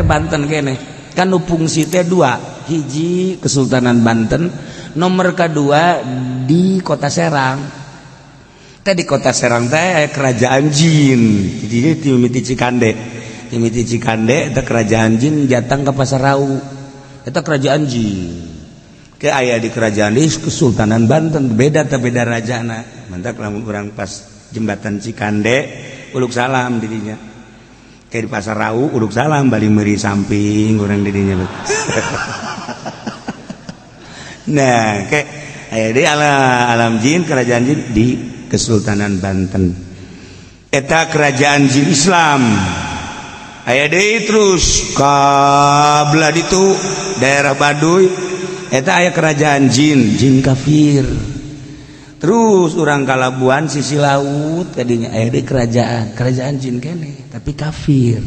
teh Banten kene kan nu fungsi teh dua, hiji Kesultanan Banten, nomor kedua di Kota Serang. Teh di Kota Serang teh kerajaan jin. Jadi di mimiti Cikande. Di mimiti Cikande teh kerajaan jin jatang ke Pasar Rau. Eta kerajaan jin. Ke aya di kerajaan di Kesultanan Banten beda teh beda rajana. Mantap lamun urang pas jembatan Cikande uluk salam didinya. Kayak di Pasar Rau uluk salam balik meri samping urang didinya. Nah, kayak aya di alam jin kerajaan jin di Kesultanan Banten. Eta kerajaan jin Islam. Aya deui terus kabelah ditu daerah Baduy eta aya kerajaan jin kafir. Terus urang Kalabuan sisi laut tadinya aya deui kerajaan jin kene tapi kafir.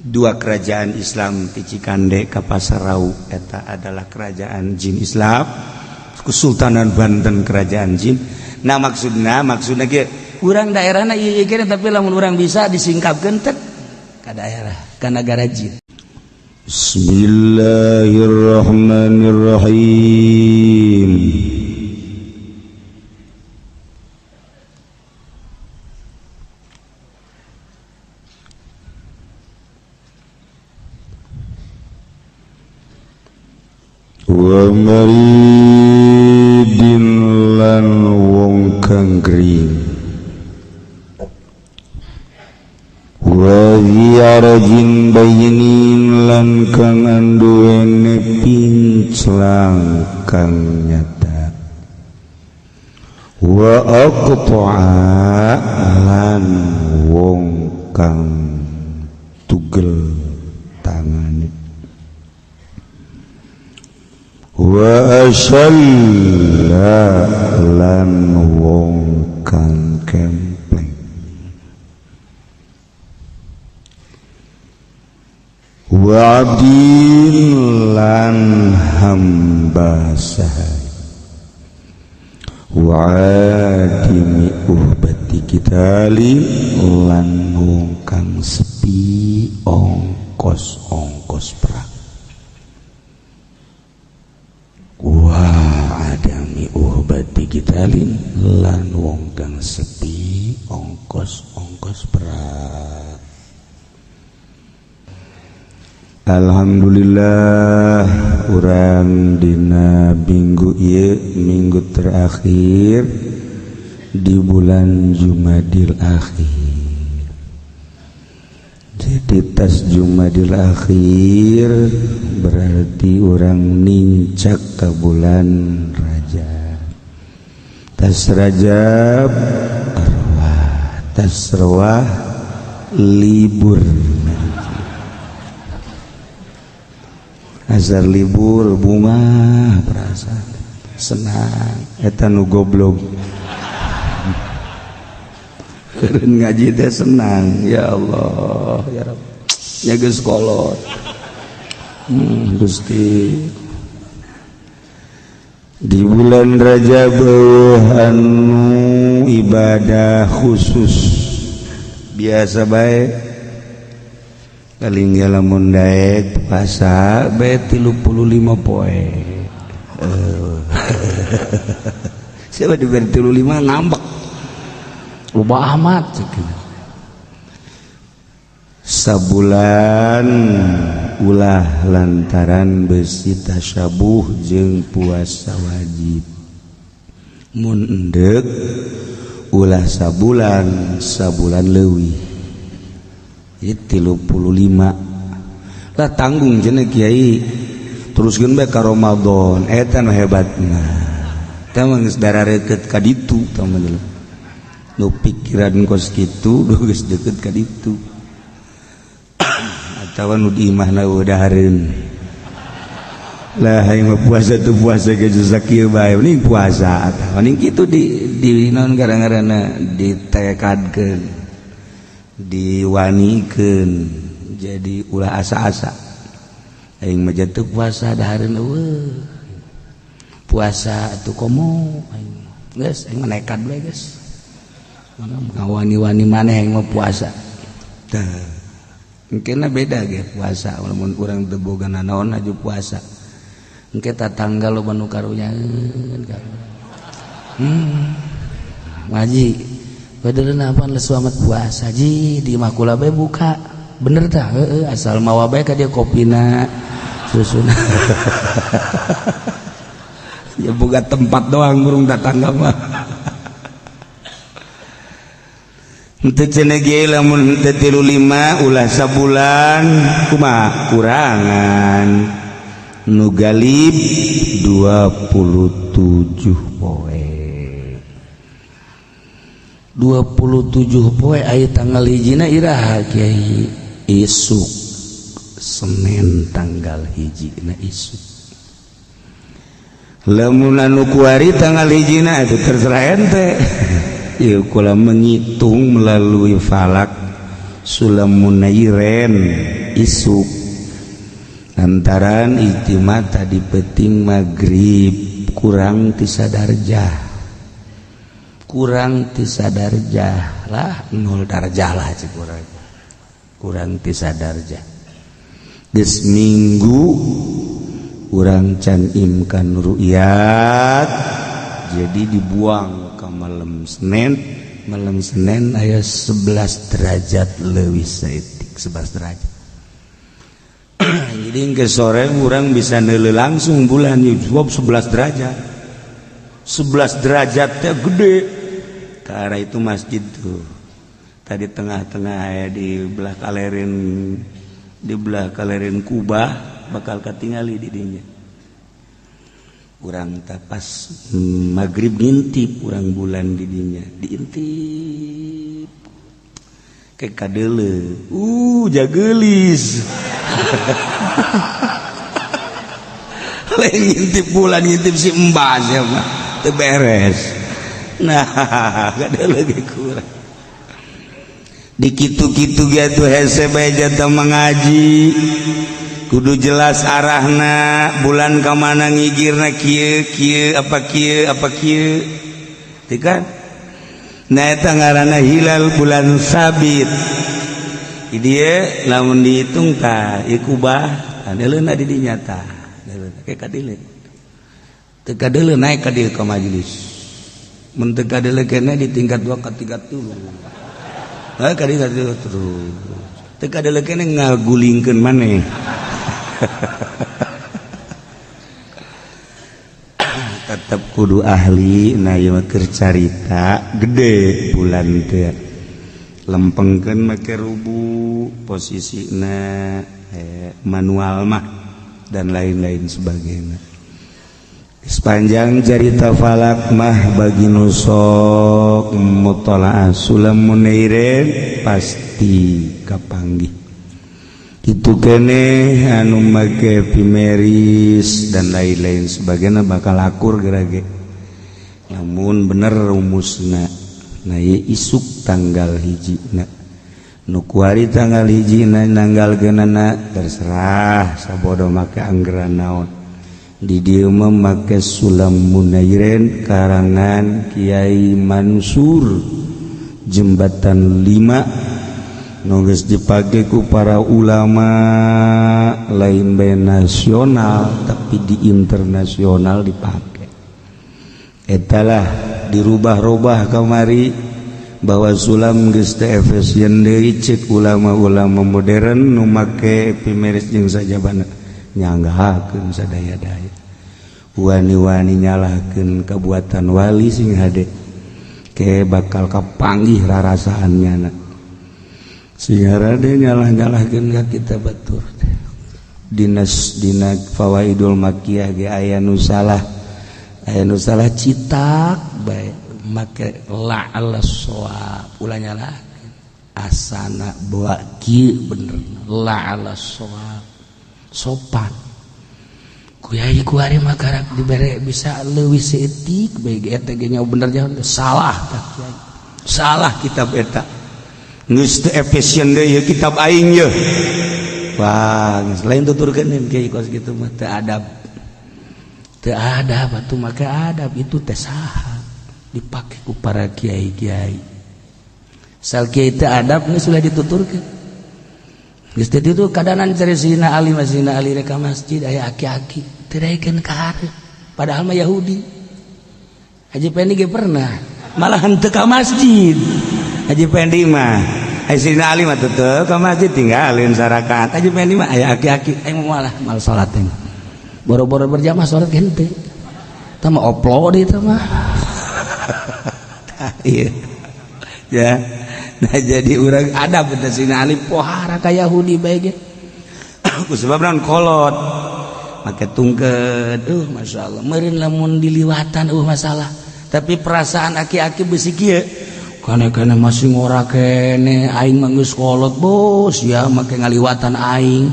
Dua kerajaan Islam di Cikande ka Pasar Rau eta adalah kerajaan jin Islam. Kesultanan Banten kerajaan jin. Nah maksudna ge urang daerahna ieu kene tapi lamun urang bisa disingkapkeun teh ka daerah ka negara jin. Bismillahirrahmanirrahim. Wa maridin lan wong kang gering wa ziyarajin bayinin lan kang anduwene pinclang kang nyata wa aqta'a lan wong kang tugel tangane wa asyalla lan wong kang kempleng wa abdin lan hamba sahaya wa adimi uhbati kitali lan wong kang sepi ongkos perang wa adami uhbati kitalin lan wong kang sepi ongkos berat. Alhamdulillah urang dina minggu ieu minggu terakhir di bulan Jumadil Akhir. Jadi tas Jumadil Akhir berarti orang nincak ke bulan Rajab. Tas Rajab arwah, tas rawah libur. Azar libur bunga perasaan senang eta nu goblok. Keren ngaji teh senang ya Allah ya Rabb nya geus kolot Gusti di bulan Rajab anu ibadah khusus biasa bae kaling lamun daek puasa bae 35 poe siapa diberi 35 ngambek loba amat sabulan ulah lantaran besi tasyabuh jeung puasa wajib mun endek ulah sabulan leuwih ieu 35 lah tanggung cenah kiai teruskeun bae ka Ramadan eta nu hebatna tah geus darareukeut ka ditu tah nu pikiran kos kitu geus deukeut ka ditu atawa nu di imahna udahareun lah hayang puasa tu puasa ge sakieu bae mending puasa atawa ning kitu di naon ngaranna ditekadkeun diwanikeun jadi ulah asa-asa aing mah jatuh puasa dahareun eueuh puasa atuh komo aing geus aing nekad bae geus ngawani-wani maneh yang mau puasa. mungkin beda ge puasa lamun urang teu boga nanaon aju puasa engke tatangga loba nu karunyaeun ngaji padahal apa selamat puasa ji di makula bae buka bener tah asal mawa bae ka dia kopina susuna ya boga tempat doang burung tatangga mah henteu cenah ge lamun henteu 35 ulah sabulan kumaha kurangan nu galib 27 poe 27 poe aya tanggal hijina iraha Kiai isuk Senin tanggal hijina isuk lamun anu kuari tanggal hijina itu terserah ente ieu kula menghitung melalui falak sulamunairen isuk antaran ijtima tadi peting maghrib kurang ti sadarjah lah 0 darjah lah cik kurang ti sadarjah geus minggu urang can imkan ru'yat jadi dibuang ke malam Senin aya 11 derajat leuwih saeutik 11 derajat jadi ke sore urang bisa neuleuh langsung bulan sebab 11 derajat 11 derajatnya gede ke arah itu masjid tuh tadi tengah-tengah aya di belah kalerin Kubah bakal katingali di dinya urang tapas maghrib ngintip urang bulan di dinya diintip ke kadeuleu jagelis lain ngintip bulan ngintip si embas ya mah teu beres nah kadeuleu ge kurang dikitu-kitu ge atuh hese bae jata mengaji kudu jelas arahna bulan ka mana ngigirna kieu apa kieu teu kan nah eta ngaranna hilal bulan sabit ieu lamun dihitung tah ieu kubah adeuleuna di dinya tah kayak kadeuleu teu kadeuleu naik ka dieu ka majelis mun teu kadeuleu keneh di tingkat 2 ka 3 dulu ka dieu terus teu kadeuleu keneh ngagulingkeun maneh tetep kudu ahli na ieu mah keur carita gede bulan teh lempengkeun make rubu posisina manual mah dan lain-lain sebagainya sepanjang cerita falak mah bagi nusok mutalaah sulamunairen pasti kapanggih itu kene anu make pimeris dan lain-lain sebagainya bakal akur gerage namun bener rumusna nah ieu isuk tanggal hijina nu kuari tanggal hijina nanggalkeunana terserah sabodo make anggeran naon di dieu mah make sulamunairen karangan Kiai Mansur Jembatan 5 nongges dipake ku para ulama lain bae nasional tapi di internasional dipake etalah dirubah-rubah kamari bahwa sulam geus teu efisien deui cek ulama-ulama modern nu make pimeris jeung sajabana nyanggahakeun sadaya-daya wani-wani nyalahkeun kabuatan wali sing hade ke bakal kapanggih rarasaannya sehingga rade nyalah-nyalahkeun ka kita batur dina fawaidul makiyah ge aya nu salah citak bae make la ala shawab ulah nyalahkeun asana bawa kieu bener la ala shawab sopan kuyai kuari mah karak dibere bisa leuwih seetik bae ge eta ge nya bener jalan salah tah kiai salah kitab eta geus teu efisien deui kitab aing ye wah geus lain tuturkeun kiai kos kitu mah teu adab atuh make adab itu teh saha dipake ku para kiai-kiai sal kiai teu adab geus sudah dituturkeun geus itu kadanan cari Sina Ali rek ka masjid aya aki-aki teu daekeun ka hareup padahal mah Yahudi. Haji Pendi ge pernah malahan teu ka masjid. Haji Pendi mah Sina Ali mah teu ka masjid tinggalin sarakaat. Haji Pendi mah aya aki-aki malah mal salat teh. Boro-boro berjamaah salat ge teu. Tah mah oplo deui tah mah. Iya. Ya. Nah jadi urang ada bener Sina Ali pohara ka Yahudi bae ge. Ku sebab naon kolot. Make tungkeun, masyaallah. Meureun lamun diliwatan masalah. Tapi perasaan aki-aki besi kieu. Kana-kana masih ngora kene aing mah geus kolot bos ya make ngaliwatan aing.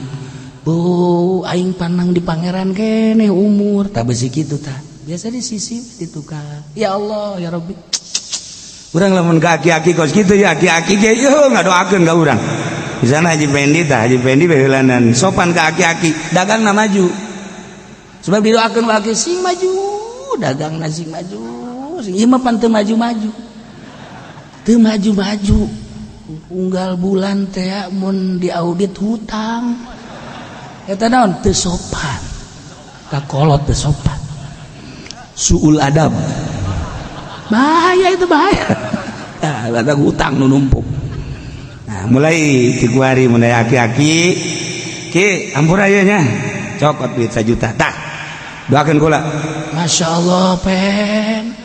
Bu, aing panang di pangeran kene umur tah besi kitu tah. Biasa di sisi di tukang. Ya Allah ya Rabbi. Urang lamun ka aki-aki kos kitu ya aki-aki ge yo ngadoakeun ka urang. Di sana Haji Pendi tah, Haji Pendi beulanan sopan ka aki-aki, dagangna maju. Sebab didoakeun ka aki sing maju, dagangna sing maju. Sing ieu mah pan teu maju-maju. Teu maju-maju. Unggal bulan teh mun diaudit hutang. Eta naon teu sopan. Ka kolot teu sopan. Suul adab. Bahaya itu bahaya. Nah, ada hutang nu numpuk. Nah, mulai dikuari mulai aki-aki ki ampura ieu nya. Cokot duit 1 juta. Tah. Doakeun kula. Masyaallah, Pen.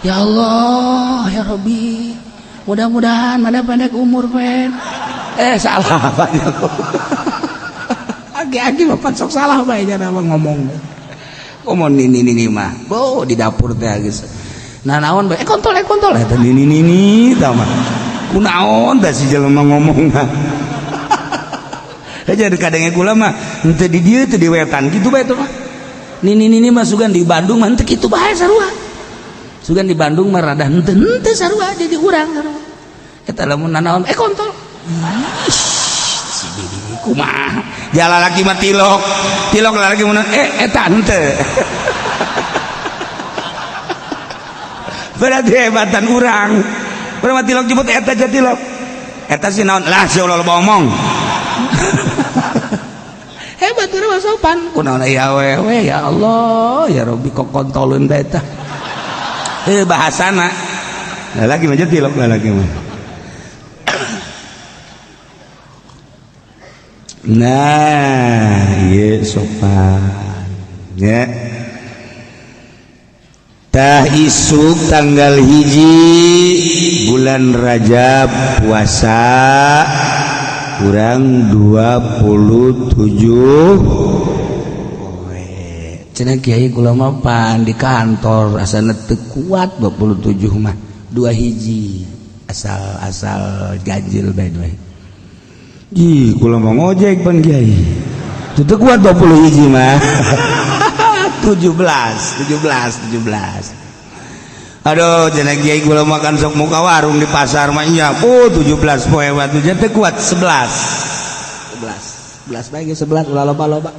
Ya Allah, ya Rabbi. Mudah-mudahan mana pendek umur, Pen. Salah banyak. Aki-aki mah sok salah bae nya ngomong. Ngomong ini mah. Bo di dapur teh geus. Nah naon bae kontol eta nini tah mah kunaon tah si jelema ngomong mah jadi kadenge kula mah henteu di dieu teu di wetan kitu bae teh mah nini mah sugan di Bandung mah henteu kitu bae sarua sugan di Bandung mah rada henteu sarua jadi urang sarua eta lamun naon kontol si bibi kumaha jala laki mah tilok lalaki mun eta henteu berarti hebatan urang urang tilok jemput eta jatilok eta si naon lah si Allah omong hebat urang sopan kunaon aya awewe ya Allah ya Rabbi kok kontolun da eta bahasana lalaki mah jatilok lalaki mah nah ieu sopan ya tah isuk tanggal 1 bulan Rajab puasa kurang 27 cenah kiai kula mah pan di kantor asana teu kuat 27 mah 2 hiji asal ganjil bae we kula mah ngojek pan kiai teu kuat 20 hiji mah 17. Aduh, cenah kiai kula makan sok muka warung di pasar mah iya. 17 poe batu teh kuat 11 bae 11 ulah loba.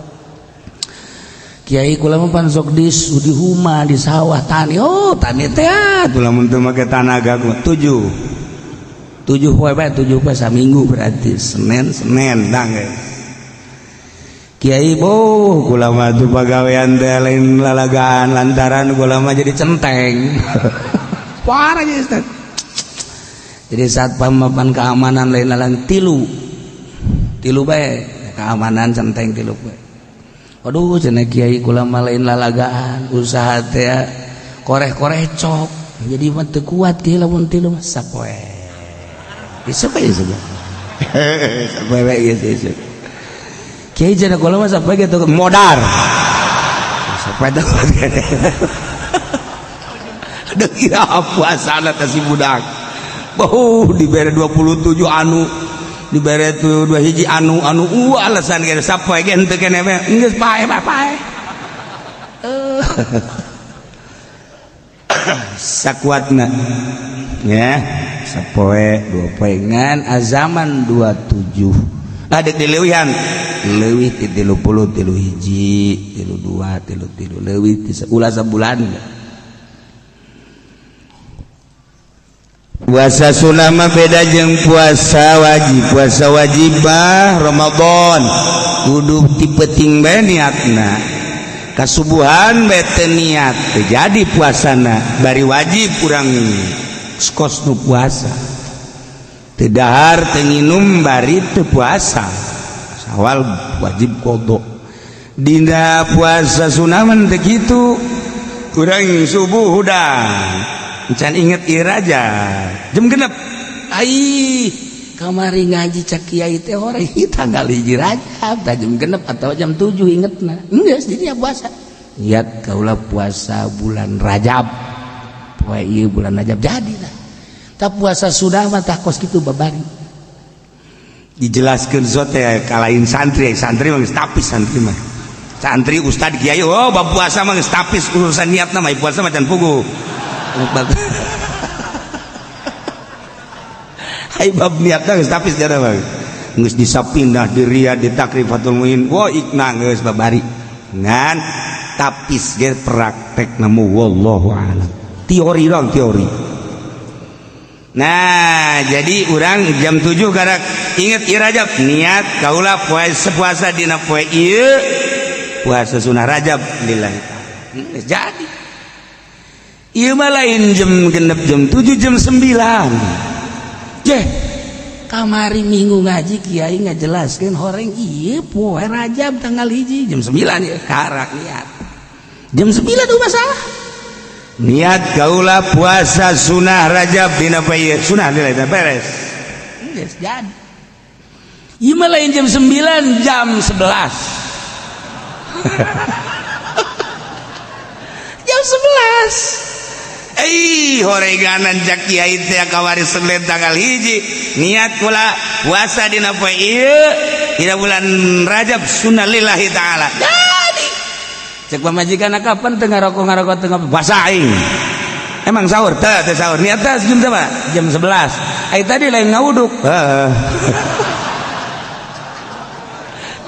Kiai kula mah pan sok di huma di sawah tani. Oh, tani teh atuh lamun teu make tanaga 7 poe bae 7 poe saminggu berarti Senin dang Kiai kula mah tuh pagawean teh lain lalagaan lantaran kula mah jadi centeng. Parah ya Ustaz. Jadi saat pamapan keamanan lain lalang tilu bae keamanan centeng tilu bae. Waduh cenah kiai kula mah lain lalagaan usaha teh koreh-koreh cok. Jadi mah teu kuat kiai lamun tilu mah sapoe. Bisa bae saja. Sapoe bae geus. Kiai cenah kula mah sampai gitu modar. Sampai dah. Aduh kira puasana teh si budak. Bau dibere 27 anu dibere 2 hiji anu alasan ge sapoe ge henteu keneh we geus pae. Sakuatna ya sapoe 2 poe ngan azaman 27 ada dileuwihan leuwih ti 30 3 hiji 32 33 leuwih ti ulah sabulan Puasa sunah mah beda jeung puasa wajib. Puasa wajib mah Ramadan kudu tipeting bae niatna. Kasubuhan bete niat teu jadi puasana. Bari wajib urang skos nu puasa. Teu dahar teu nginum bari teu puasa. Sawal wajib qada. Dina puasa sunah mah teu kitu. Urang subuh hudang can inget iraja jam genep ai kamari ngaji cak kiai teh hore tanggal 1 Rajab jam genep atau jam 7 ingetna geus jadi puasa niat kaula puasa bulan Rajab poe ieu bulan Rajab jadi lah tah puasa sudah mah tah kos kitu babari dijelaskeun sote kalain santri mah geus tapis santri mah santri ustad kiai oh bab puasa mah geus tapis urusan niatna mah puasa mah can puguh hai bab niatna geus tapis jana mah geus disapindah diria di takrifatul muin wo ikna geus babari ngan tapis ge praktekna mu wallahu alam teori dong teori. Nah jadi urang jam 7 gara inget Rajab niat kaula puasa dina poe ieu puasa sunah Rajab lillahi ta'ala geus jadi. Ieu mah lain jam genep jam 7 jam 9. Jeh, kamari minggu ngaji kiai ngajelaskeun horeng ieu poe Rajab tanggal 1 jam 9 ya karak niat. Jam 9 tuh masalah. Niat kaula puasa sunah Rajab dina poe ieu sunah nilai beres. Geus jadi. Ieu mah lain jam 9 jam 11. Jam 11. Horeganan jak kiai teh kawari Senin tanggal 1 niat kula puasa dina poe ieu dina bulan Rajab sunah lillahi taala jadi cek pamajikan kapan teu ngarokok teu puasa aing emang sahur teu sahur niat teh jam berapa jam 11 ai tadi lain ngawuduk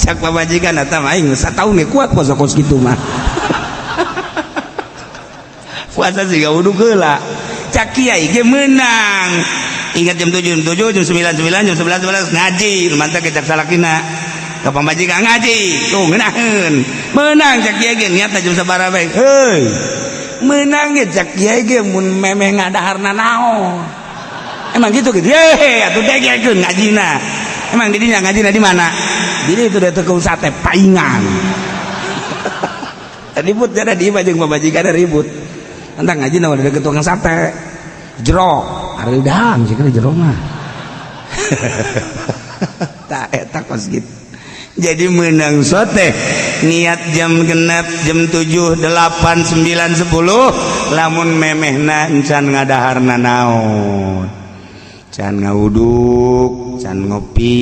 cek pamajikan eta mah aing sataun ge kuat puasa kos kitu mah puasa sih gak wudhu gela cak kiai ge menang ingat jam 7 jam 9 jam 11 ngaji mantap ke cak salakina ke pamajikan ngaji tuh ngeunaheun menang cak kiai ge niatna jam sabaraha bae heuy menang ge cak kiai ge mun memeh ngadaharna naon emang gitu ye atuh degekeun ngajina emang di dinya ngajina di mana di itu da teu sate paingan ribut jadi di imah jeung pamajikan ribut entah ngaji nawan ada tukang sate jero ada dahang sih kira jero mah tak etak kos gitu jadi menang sote niat jam genep jam 7 8 9 10 lamun memehna encan ngadaharna naon can ngawuduk can ngopi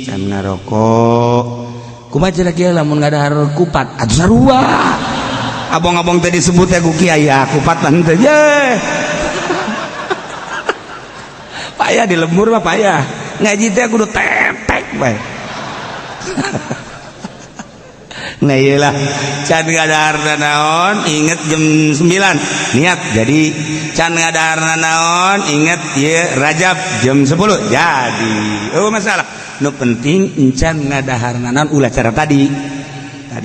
can ngarokok kumaha cara kieu lamun ngadahar kupat atuh sarua abong-abong tadi disebut ya ku kiai kupat teh ye payah di lembur mah payah ngaji teh kudu tetek bae nah iyalah can ngadaharna naon inget jam 9 niat jadi can ngadaharna naon inget ieu Rajab jam 10 jadi oh masalah nu penting encan ngadaharna naon ulah cara tadi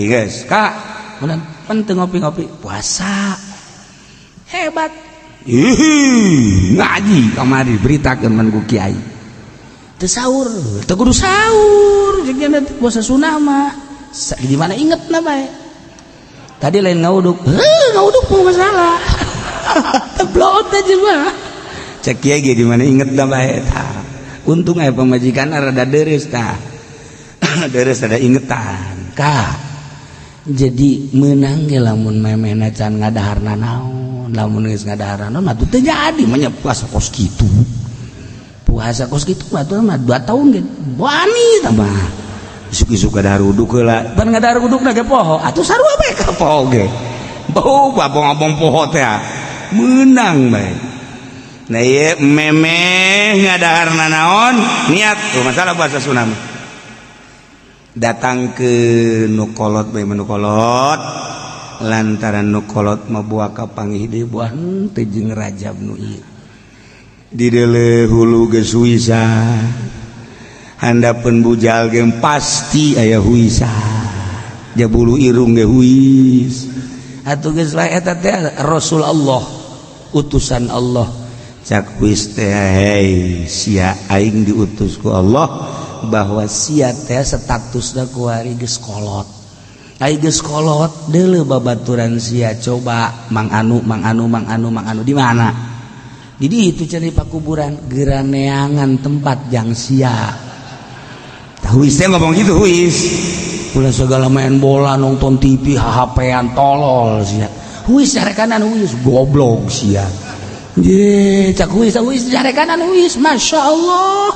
guys kak mun penting ngopi-ngopi puasa hebat ngaji kamari beritakeun man ku kiai teu sahur teu kudu sahur jeung puasa sunah mah di mana ingetna bae tadi lain ngawuduk ngawuduk mah masalah teblot aja mah cek kiai ge di mana ingetna bae tah untung aya pamajikan rada deres tah deres ada ingetan kak jadi menang ge lamun memehna can ngadaharna naon lamun geus ngadaharna naon atuh teu jadi mah puasa kos kitu mah atuh mah 2 tahun ge wani tah mah isuk-isuk ngadahar wuduk heula pan ngadahar wudukna ge poho atuh sarua bae ka poho ge bau babong-abong poho teh menang bae nah ieu memeh ngadaharna naon niat tuh masalah puasa sunah mah datang ke nukolot bae menukolot lantaran nukolot mabuah ka panggih deui buah teu jeung Rajab nu ieu di dele hulu geus huisa handapun bujal ge pasti aya huisa jabulu irung ge huis atuh geus lah eta teh Rasul Allah utusan Allah cak huis teh hei sia aing diutus ku Allah bahwa sia teh statusna ku ari geus kolot ai geus kolot deuleu babaturan sia coba mang anu di mana jadi itu cari pakuburan geraneangan tempat yang sia huis teh ngomong gitu huis ulah segala main bola nonton TV HP-an tolol sia huis carekanan huis goblok sia ye cak huis carekanan huis Masya Allah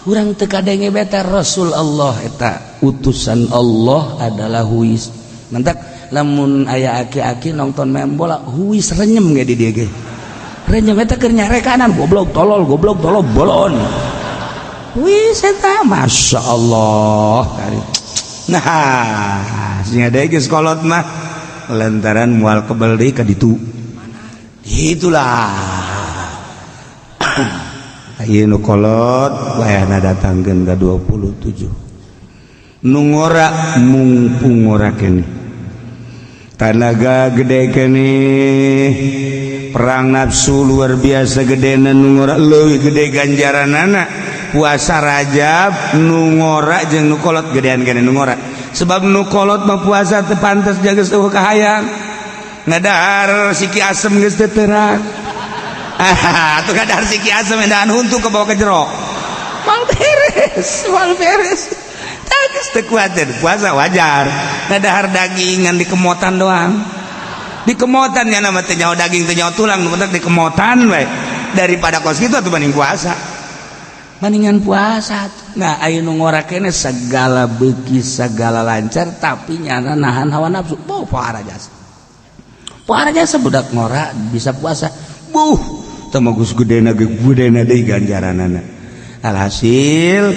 urang teu kadenge beta Rasul Allah eta utusan Allah adalah huis mantak lamun aya aki-aki nonton main bola huis renyem ge di dieu ge renyem eta keur nyarekanan goblok tolol bolon wis eta Masya Allah nah sia deui geus kolot mah lantaran moal kebal deui ka ditu itulah ieu nu kolot wayahna datangkeun ka 27 nu ngora mumpung ngora keneh tanaga gede keneh perang nafsu luar biasa gedena nu ngora leuwih gede ganjaranana puasa Rajab nu ngora jeung nu kolot gedean keneh nu ngora sebab nu kolot mah puasa teu pantes jaga eueuh kahayang ngadahar siki asem geus teu teurak atuh ngadahar siki asem edan huntu ke bawah ke jero mal beres geus teu kuat puasa wajar ngadahar daging ngan dikemotan doang dikemotan nya nama teh nyaho daging teh nyaho tulang nu penting dikemotan we daripada kos kitu atuh banding puasa mendingan puasa nah aya nu ngora keneh segala beuki segala lancar tapi nyana nahan hawa nafsu pohara jasa budak ngora bisa puasa teu mah geus gedena deui ganjaranana alhasil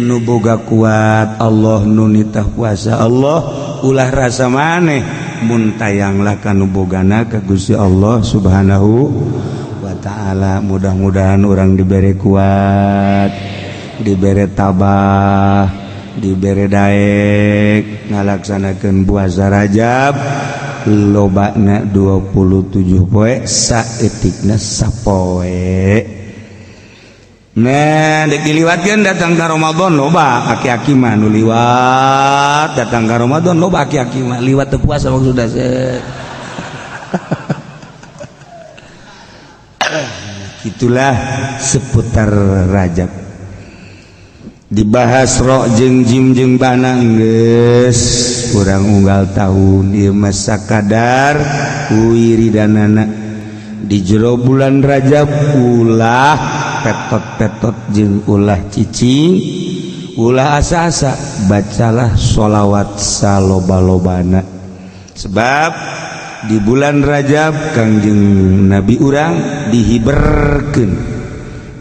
nu boga kuat Allah nu nitah puasa Allah ulah rasa maneh mun tayanglah kanu bogana ka Gusti Allah Subhanahu wa ta'ala mudah-mudahan orang dibere kuat dibere tabah dibere daek ngalaksanakeun puasa Rajab lobana 27 poe saeutikna sapoe nah dek diliwatkeun datang ka Ramadan loba aki-aki mah nu liwat datang ka Ramadan loba aki-aki mah liwat teu puasa maksudna itulah seputar Rajab dibahas roh jeung jim jeung bana geus urang unggal tahun ieu mah sakadar wiridanana di jero bulan Rajab ulah petot-petot jeung ulah cicing ulah asa-asa bacalah sholawat saloba-lobana sebab di bulan Rajab Kangjeng Nabi urang dihiberkeun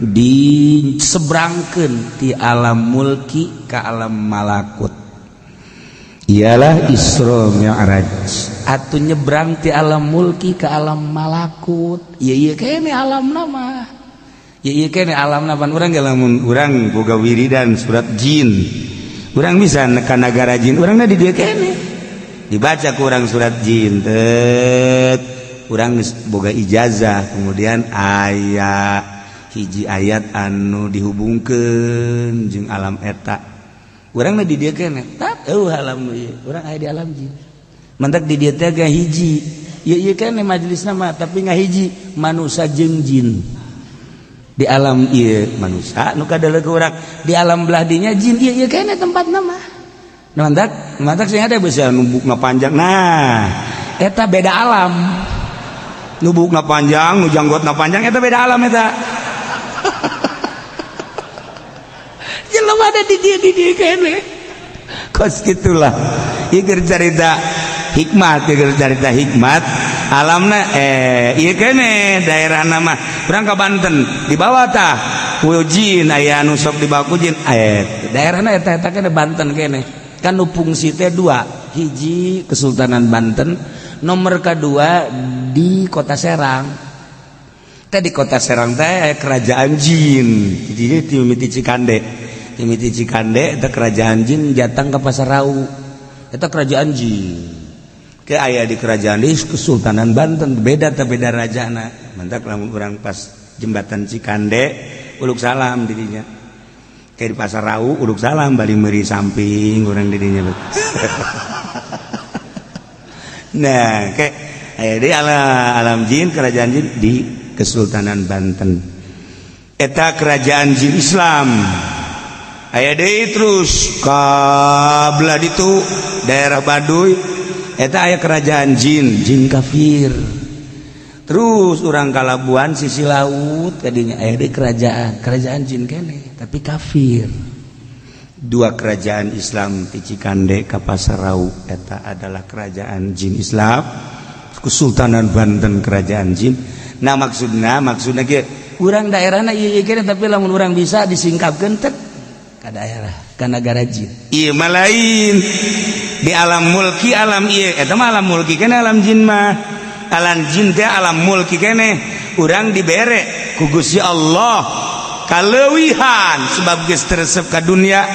disebrangkeun ti alam mulki ka alam malakut ialah Isra Mi'raj atuh nyebrang ti alam mulki ka alam malakut ieu kene alamna mah ieu kene alamna pan urang ge lamun urang boga wiridan surat jin urang bisa ka nagara jin urangna di dieu kene dibaca ku urang surat jin urang boga ijazah kemudian aya hiji ayat anu dihubungkeun jeung alam eta urangna di dieu kene tak alam ieu urang aya di alam jin mantak di dieu teh hiji ieu kene majelisna mah tapi ngahiji manusia jeung jin di alam ieu manusia nu kadaleuk urang di alam belah dinya jin ieu kene tempatna mah mantak sing ada bisa nubukna panjang nah eta beda alam nubukna panjang nu janggotna panjang eta beda alam eta jelema ada di dieu kene kos gitulah ieu cerita hikmat alamna ieu kene daerahna mah urang ka Banten di bawah tah ku jin aya anu sok dibawa ku jin daerahna eta kene Banten kene kan nu fungsi teh dua hiji Kesultanan Banten nomor kedua di Kota Serang di kota Serang teh kerajaan jin. Jadi timiti Cikande. Timiti Cikande eta kerajaan jin jatang ke Pasar Rau. Eta kerajaan jin. Ke aya di kerajaan di Kesultanan Banten beda rajana. Mantap lamun urang pas jembatan Cikande uluk salam dirinya. Kayak di Pasar Rau uluk salam bali meuri samping urang dirinya. Nah, kayak aya di alam jin kerajaan jin di Kesultanan Banten. Eta kerajaan jin Islam. Aya deui terus kabelah ditu daerah Baduy eta aya kerajaan jin kafir. Terus urang Kalabuan sisi laut kadinya aya deui kerajaan jin kene tapi kafir. Dua kerajaan Islam di Cikande ka Pasar Rau eta adalah kerajaan jin Islam. Kesultanan Banten kerajaan jin. Nah maksudnya ge urang daerahna ieu kene tapi lamun urang bisa disingkapkeun teh ka daerah ka negara jin. Ieu mah lain di alam mulki alam ieu eta mah alam mulki kene alam jin mah. Alam jin teh alam mulki kene urang dibere ku Gusti Allah kaleuwihan sebab geus teresep ka dunia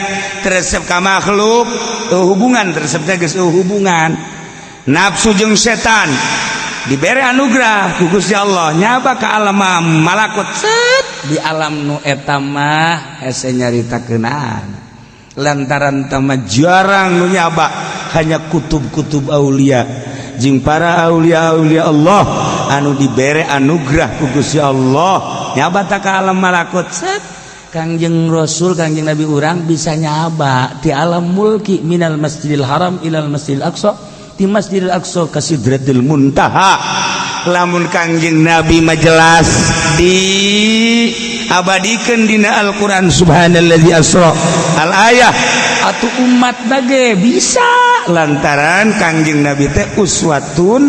teresep ka makhluk hubungan teresep teh geus hubungan nafsu jeung setan dibere anugerah ku Gusti Allah nyaba ka alam malakut set di alam nu eta mah hese nyaritakeunana lantaran tama jarang nu nyaba hanya kutub-kutub aulia jeung para aulia-aulia Allah anu dibere anugerah ku Gusti Allah nyaba ta ka alam malakut set Kangjeng Rasul Kangjeng Nabi urang bisa nyaba di alam mulki minal Masjidil Haram ilal Masjidil Aqsa di Masjidil Aqsa ka Sidratil Muntaha. Lamun Kangjeng Nabi mah jelas di abadikeun dina Al-Qur'an subhanallazi asra al ayah atuh umat bage bisa lantaran Kangjeng Nabi teh uswatun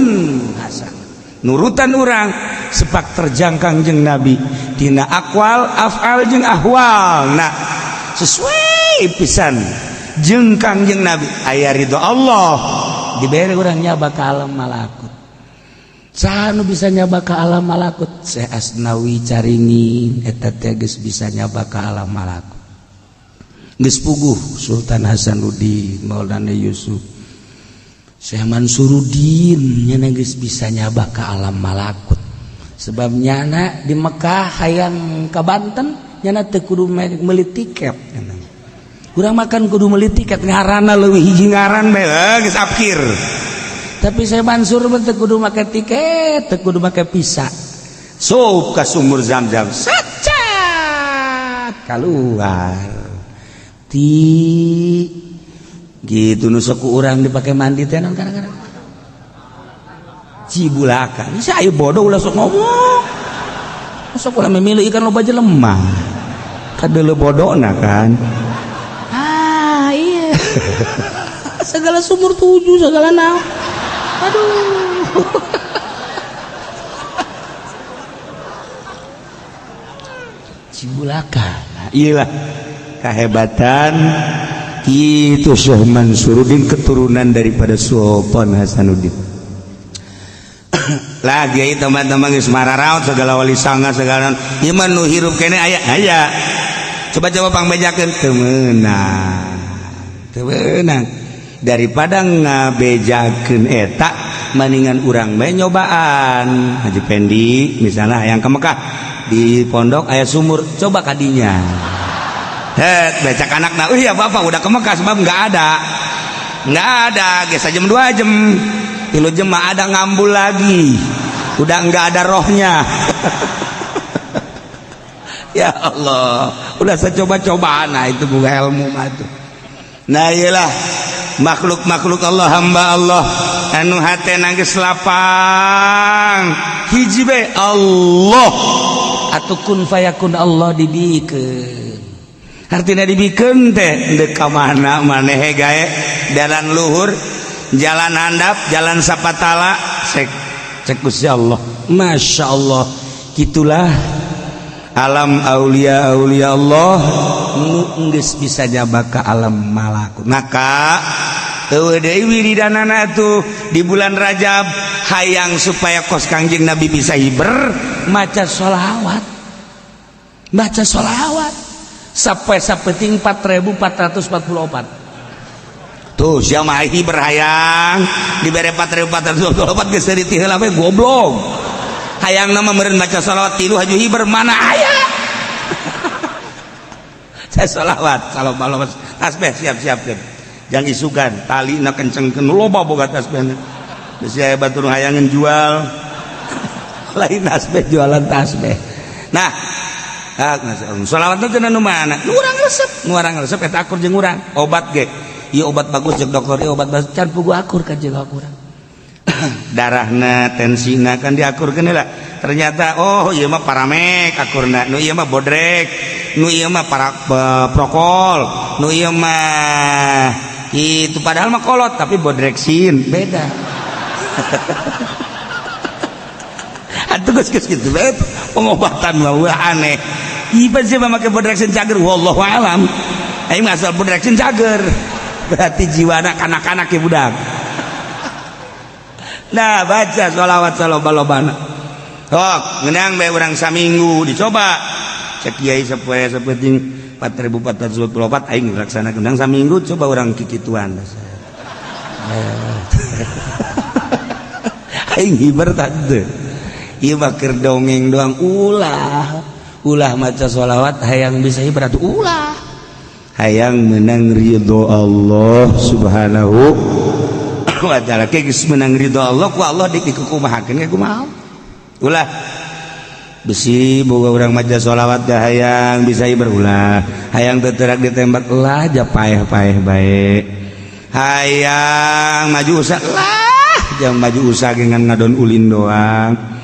hasanah nurutan urang sepak terjang Kangjeng Nabi dina aqwal af'al jeung ahwal nah sesuai pisan jeung Kangjeng Nabi aya ridho Allah dibere urang nyaba ka alam malakut. Saha nu bisa nyaba ka alam malakut? Syekh Asnawi caringin eta teh geus bisa nyaba ka alam malakut. Geus puguh Sultan Hasanuddin, Maulana Yusuf. Syekh Mansuruddin nya geus bisa nyaba ka alam malakut. Sebab nyana di Mekah hayang ka Banten nyana teu kudu meuli tiket. Urang makan kudu meuli tiket ngaranna leuwih hiji ngaran bae geus apkir. Tapi saya Mansur teu kudu make tiket, teu kudu make visa. Sup ka sumur Zam-Zam. Sacat keluar. Ti gitu nu sok urang dipake mandi teh naon kadang-kadang. Cibulaka. Bisa aya bodoh ulah sok ngomong. Sok ulah memilih ikan loba jelemah. Kadeuleu bodona kan. Iya. Segala sumur 7 segala naon. Aduh. Cibulaka. Nah, iyalah kehebatan itu Syekh Mansuruddin keturunan daripada Sultan Hasanuddin. Lagi ieu teman-teman geus mararaot segala wali sanga segala iman nu hirup kene aya. Coba pangbejakeun teu meunang. Daripada ngabejakeun eta mendingan urang bae nyobaan Haji Pendi misalnya yang ke Mekah di pondok aya sumur coba kadinya becak anakna ya bapak udah ke Mekah sebab nggak ada geus jam 2 jam 3 jam mah ada ngambul lagi udah nggak ada rohnya. Ya Allah udah saya coba-cobaan nah itu bukan ilmu mah tuh. Nah iyalah makhluk Allah hamba Allah anu hatena geus lapang hiji bae Allah atuh kun fayakun Allah dibikeun artina dibikeun teh deuk ka mana maneh gae dalan luhur jalan handap jalan sapatala cek Gusti Allah masyaallah gitulah alam aulia Allah nu geus bisa nyaba ka alam malakut maka teu deui wiridanana tuh di bulan Rajab hayang supaya kos Kangjeng Nabi bisa hiber maca sholawat sampai sapeting 4444 tuh siapa hiber hayang dibere 4444 geus teu heula we goblok hayang nama meureun maca sholawat 3 haju hiber mana aya saya sholawat tasbih siap-siap jangan isukan tali na kencengkeun loba boga tasbihna geus aya batur hayangan jual lain tasbih jualan tasbih nah sholawat teh cenah nu mana nu urang resep eta akur jeung urang obat ge ieu obat bagus jeung dokter ieu obat bagus can pugu akur ka jeung urang darahna tensina kan diakurkeun heula ternyata oh ieu mah paramek akurna nu ieu mah bodrek nu ieu mah prokol nu ieu mah itu padahal mah kolot tapi bodreksin beda atuh geus kitu bae pengobatan mah aneh ieu sih make bodreksin cager wallahu alam aing mah asal bodreksin cager berarti jiwana kanak-kanak ke budak nah baca sholawat saloba-lobana sok ngeunang bae urang saminggu dicoba cek kiai sapoe sapeting 4444 aing laksanakeun urang saminggu coba urang kikituan aing hiber tante ieu mah keur dongeng doang ulah maca sholawat hayang bisa hiber atuh ulah hayang menang ridho Allah subhanahu wa ta'ala geus menang ridho Allah ku Allah dikumahakeun ge kumaha ulah besi boga urang maca sholawat dah hayang bisa berulah hayang teterak ditembak lah aja paeh-paeh bae hayang maju usah lah jangan maju usah dengan ngadon ulin doang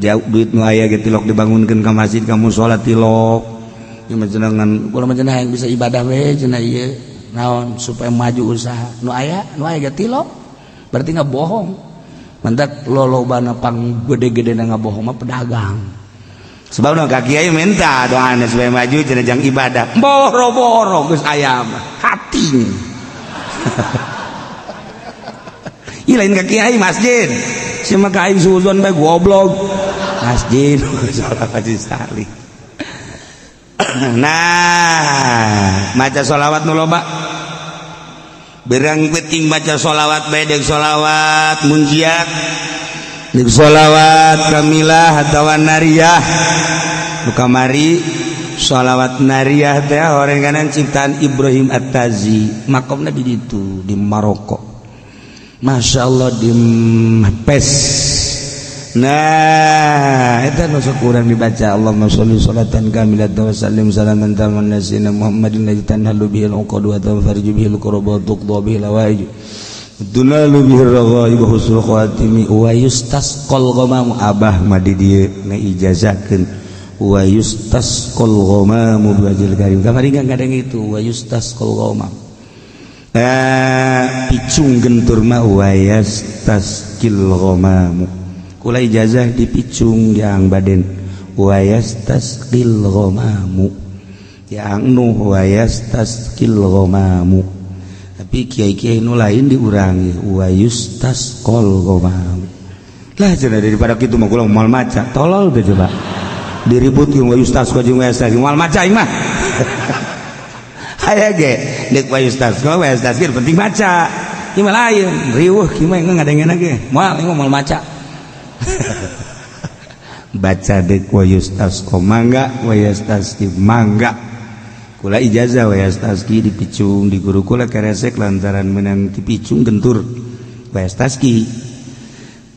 jauh duit nu aya ge tilok dibangunkeun ka masjid ka mushola tilok ieu mah cenah ulah mah cenah hayang bisa ibadah we cenah ieu naon supaya maju usaha nu aya ge tilok berarti ngabohong mantak lolobana pang gede-gedena ngabohong mah pedagang sebab ka kiai minta doana supaya maju cenah jang ibadah boro-boro geus aya mah hati ieu lain ka kiai masjid sia mah ka aing suzon bae goblok masjid sholawat sekali nah maca sholawat nu loba berang penting maca sholawat bae deuk sholawat munjiat deuk sholawat kamilah atawa nariyah nu kamari sholawat nariyah teh horenganan ciptaan Ibrahim At-Tazi makomna di ditu di Maroko masyaallah di Pes nah eta nu kurang dibaca Allahumma sholli sholatan kamilatan wa sallim salaman taman nasina Muhammadin ladzi tanhalu bihil uqad wa tafarju bihil qurbat tuqda bihil hawaij tunalu bihir raghaib husnul khatimi wa yustasqal ghamam abah madi dieu ngaijazahkeun wa yustasqal ghamam biwajhil karim kamari ngadeng itu wa yustasqal ghamam picung gentur ma wa yastasqil ghamam kula ijazah dipicung yang baden wa yastasqil ghamam yang nu wa yastasqil ghamam tapi kiai-kiai nu lain diurangi wa yustasqal ghamam lah cenah daripada kitu mah kula moal maca tolol teh coba diribut jeung wa yustasqal jeung wa yastasqil moal maca aing mah aya ge deuk wa yustasqal wa yastasqil penting maca ieu mah lain riweuh kieu mah ngadengeuna ge moal aing moal maca baca deuk wa yustasqa mangga wa yastasqi mangga kula ijazah wa yastasqi dipicung di guru kula keresek lantaran menang dipicung gentur wa yastasqi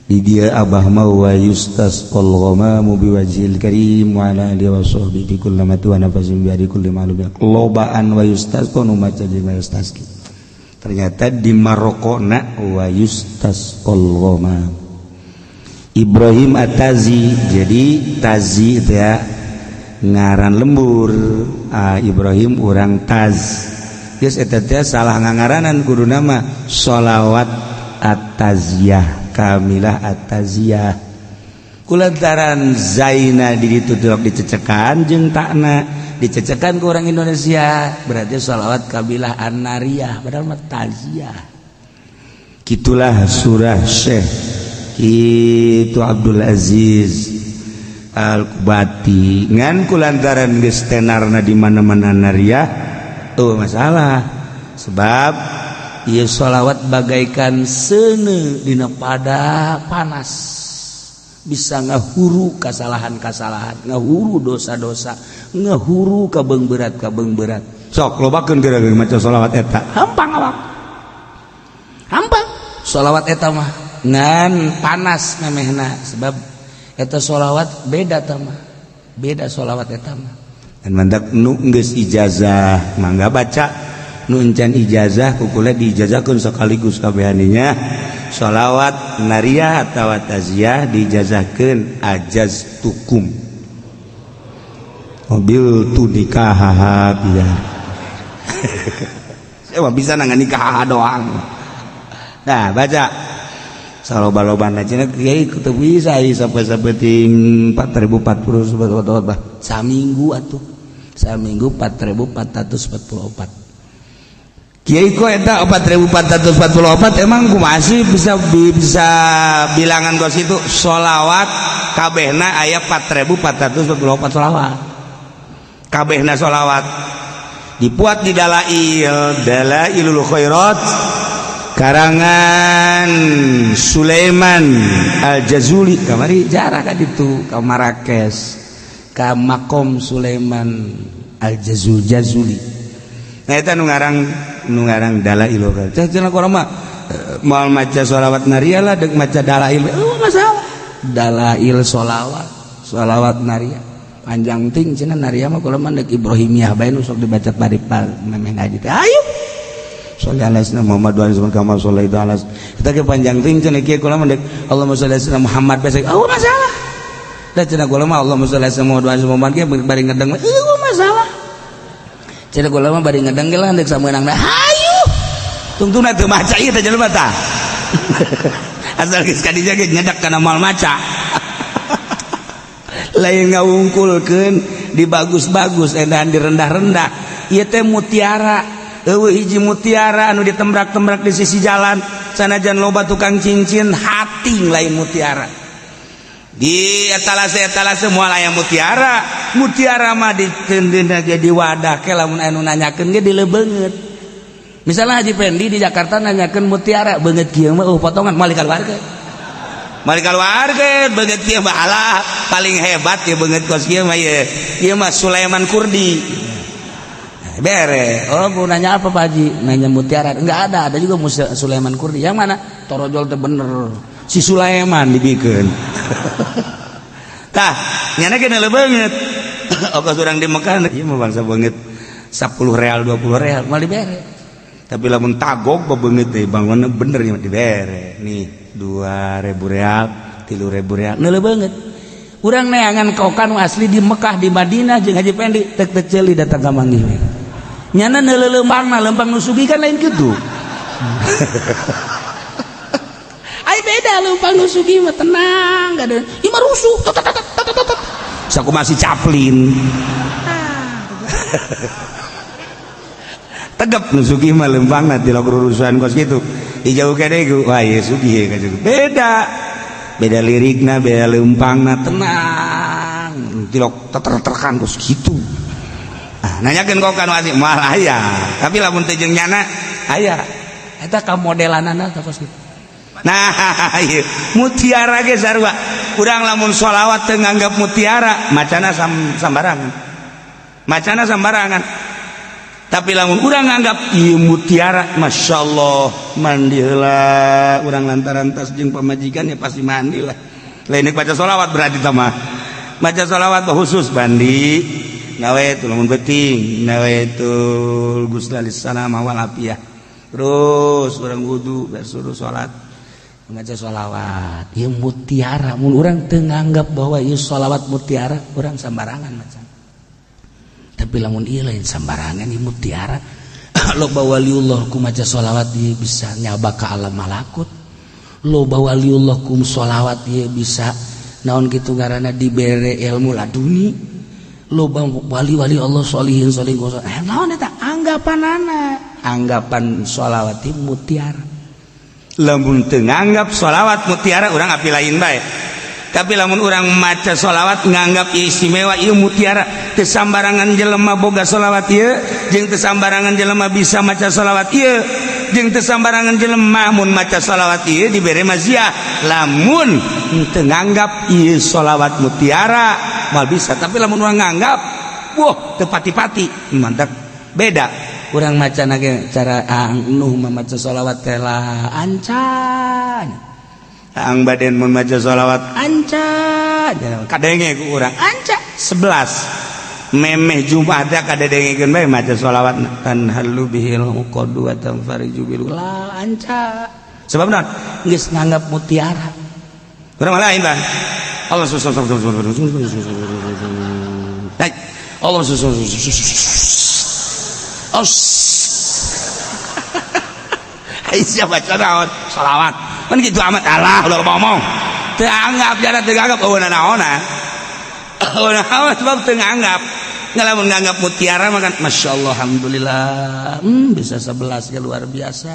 di dia abah ma wa yustasqal ghamamu biwajhil karim wa ala alihi wa sahbihi bi kulli matu wa nafasin bi adi kulli ma'lum lobaan wa yustasqa nu maca jeung wa yastasqi ternyata di Maroko na wa yustasqal ghamamu Ibrahim At-Tazi jadi Tazi itu ya ngaran lembur Ibrahim urang Taz geus eta teh salah ngangaranan kudu nama sholawat At-Taziyah kamilah At-Taziyah kulantaran zaina di ditu dicecekan jeung takna dicecekan ku orang Indonesia berarti sholawat kamilah An-Nariyah padahal mah Taziyah Gitulah surah Syekh itu Abdul Aziz Al-Kubati ngan kulantaran geus tenarna di mana-mana nariah tuh masalah sebab ieu sholawat bagaikan seuneu dina pada panas bisa ngahuru kasalahan-kasalahan ngahuru dosa-dosa ngahuru kabeng berat sok lobakeun geura-geura maca sholawat eta hampang awak hampang sholawat eta mah ngan panas memehna sebab eta sholawat beda tamah beda sholawat eta mah dan mandak nu geus ijazah mangga baca nu encan ijazah kukula diijazahkeun sekaligus kabehaninya sholawat nariyah atawa taziyah diijazahkeun ajaztukum mobil tu nikah biar saya bisa nangan nikah doang nah baca saloba-loban cenah kiai kudu bisa sampai ting 4040 subhanallah saminggu atuh saminggu 4444 kiai ko eta 4444 emang kumaha sih bisa bilangan kos itu sholawat kabehna aya 4444 sholawat kabehna sholawat dipuat di Dalailul Khairat karangan Sulaiman Al-Jazuli kamari jarak ka ditu ka Marrakesh ka makom Sulaiman Al-Jazuli nah eta nu ngarang Dalailul Khairat cenah kurang mah moal maca sholawat nariyah lah deuk maca dalail masalah dalail sholawat nariyah panjang ting cenah nariyah mah kula mah deuk Ibrahimiyah bae nu sok dibaca paripal memeh ngaji teh ayo sholli ala sayyidina Muhammad wa ala kama sholaita ala kita ke panjang ting cenah kieu kula mah deuk Allahumma sholli ala sayyidina Muhammad bae masalah da cenah kula mah Allahumma sholli ala sayyidina Muhammad wa ala Muhammad ge bari ngedeng masalah cenah kula mah bari ngedeng ge lah deuk sameunang hayu tungtuna teu maca ieu teh jelema tah asal geus ka dieu ge nyedak kana moal maca lain ngawungkulkeun di bagus-bagus edan di rendah-rendah ieu teh mutiara eueuh hiji mutiara anu ditembrak-tembrak di sisi jalan sanajan loba tukang cincin hating lain mutiara di etalase moal aya mutiara mah ditendina ge di wadah ke lamun anu nanyakeun ge dileubeungeut misalnya Haji Pendi di Jakarta nanyakeun mutiara beungeut kieu mah potongan mali keluarga beungeut kieu mah alah paling hebat ya beungeut kos kieu mah ieu mah Sulaiman Kurdi bere oh mau nanya apa Pak Haji nanya mutiara enggak ada juga Sulaiman Kurdi yang mana torojol teh bener si Sulaiman dibikeun tah nyana kena lebeungeut ongkos urang di Mekah ieu mah bangsa beungeut 10 real 20 real mal dibere tapi lamun tagog bebeungeut teh bangun bener nya dibere nih 2000 real 3000 real neulebeungeut urang neangan kokan asli di Mekah di Madinah jeung Haji Pendi tek ceuli datang ka manggih we nyana neuleumpangna lempang nu sugih kan lain kitu ai beda lempang nu sugih mah tenang gak ada ieu mah rusuh saku masih caplin tegep nu sugih mah lempangna ti log urusan kos kitu dijauh ke deui wah ieu sugih ka beda lirikna beda lempangna tenang tilok teter-terkan kos kitu nanyakeun kok kan masih moal aya tapi lamun teh jeung nyana aya eta ka modelanana teh kos kitu nah ieu mutiara ge sarua urang lamun sholawat teu nganggap mutiara macana sambarangan tapi lamun urang nganggap ieu mutiara masyaallah mandi heula urang lantaran tas jeung pamajikan ya pasti mandi lah lain baca sholawat berarti tamah baca sholawat khusus mandi nawaitu lamun penting nawaitul ghusla lis-salam wal afiyah terus urang wudu suruh salat ngaca sholawat ieu mutiara mun urang teu nganggap bahwa ieu sholawat mutiara urang sambarangan macan tapi lamun ieu lain sambarangan ieu mutiara loba waliullah ku maca sholawat ieu bisa nyaba ka alam malakut loba waliullah ku sholawat ieu bisa naon kitu ngaranna dibere ilmu laduni loba wali-wali Allah sholihin naon eta anggapan sholawat ieu mutiara lamun teu nganggap sholawat mutiara urang api lain bae. Tapi lamun urang maca sholawat nganggap istimewa ieu mutiara, teu sambarangan jelema boga sholawat ieu jeung teu sambarangan jelema bisa maca sholawat ieu jeung teu sambarangan jelema mun maca sholawat ieu dibere maziah. Lamun teu nganggap ieu sholawat mutiara mal bisa, tapi lamun urang nganggap wah teu pati-pati mantap beda. Urang maca nage cara anu maca sholawat teh lah ancan. Ang baden mun maca sholawat ancan kadenge ku urang ancan 11 memeh Jumat kadengkeun bae maca sholawat tan halu bihil qadu wa tanfariju bil la ancan sebab naon geus nganggap mutiara urang lain bang Allah Allah Aisyah baca naon sholawat kan gitu amat Allah udah ngomong teu anggap jana teu anggap naona sebab teu anggap ngalamun nganggap mutiara mah kan masyaallah alhamdulillah bisa 11 ya luar biasa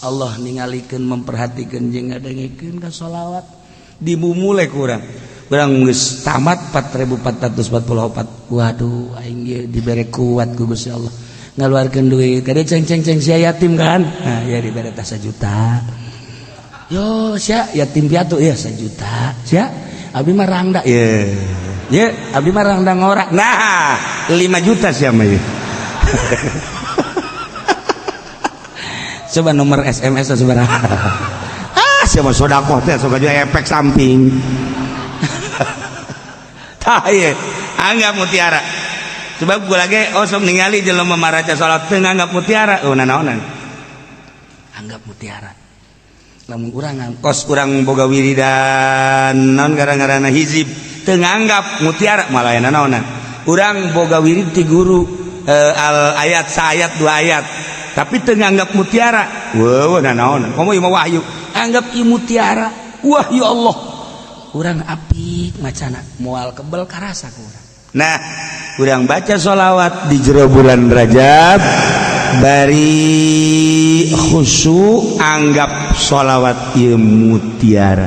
Allah ningalikeun memperhatikeun jeung ngadengikeun ka sholawat dimumule ku urang geus tamat 4444 waduh aing ge dibere kuat ku Gusti Allah ngaluarkeun duit kade ceng-ceng sia yatim kan nah ya dibere tah 1 juta yo sia yatim piatu ya 1 juta sia abi mah rangda ye abi mah rangda ngorak nah 5 juta sia mah ye coba nomor SMS sabaraha sia mah sedekah teh sok aja efek samping tah ye anggap mutiara. Sebab gue lagi sok ningali jelema maraca salat teu nganggap mutiara naonan anggap mutiara lamun urang kos urang boga wiridan naon gara-garana hizib teu nganggap mutiara malah naonan urang boga wirid ti guru al ayat saayat 2 ayat tapi teu nganggap mutiara weuh naonan komo ieu mah wahyu anggap ieu mutiara wahyu Allah urang apik macana moal kebel karasa ku urang. Nah, urang baca sholawat di jero bulan Rajab bari khusyuk anggap sholawat ieu mutiara.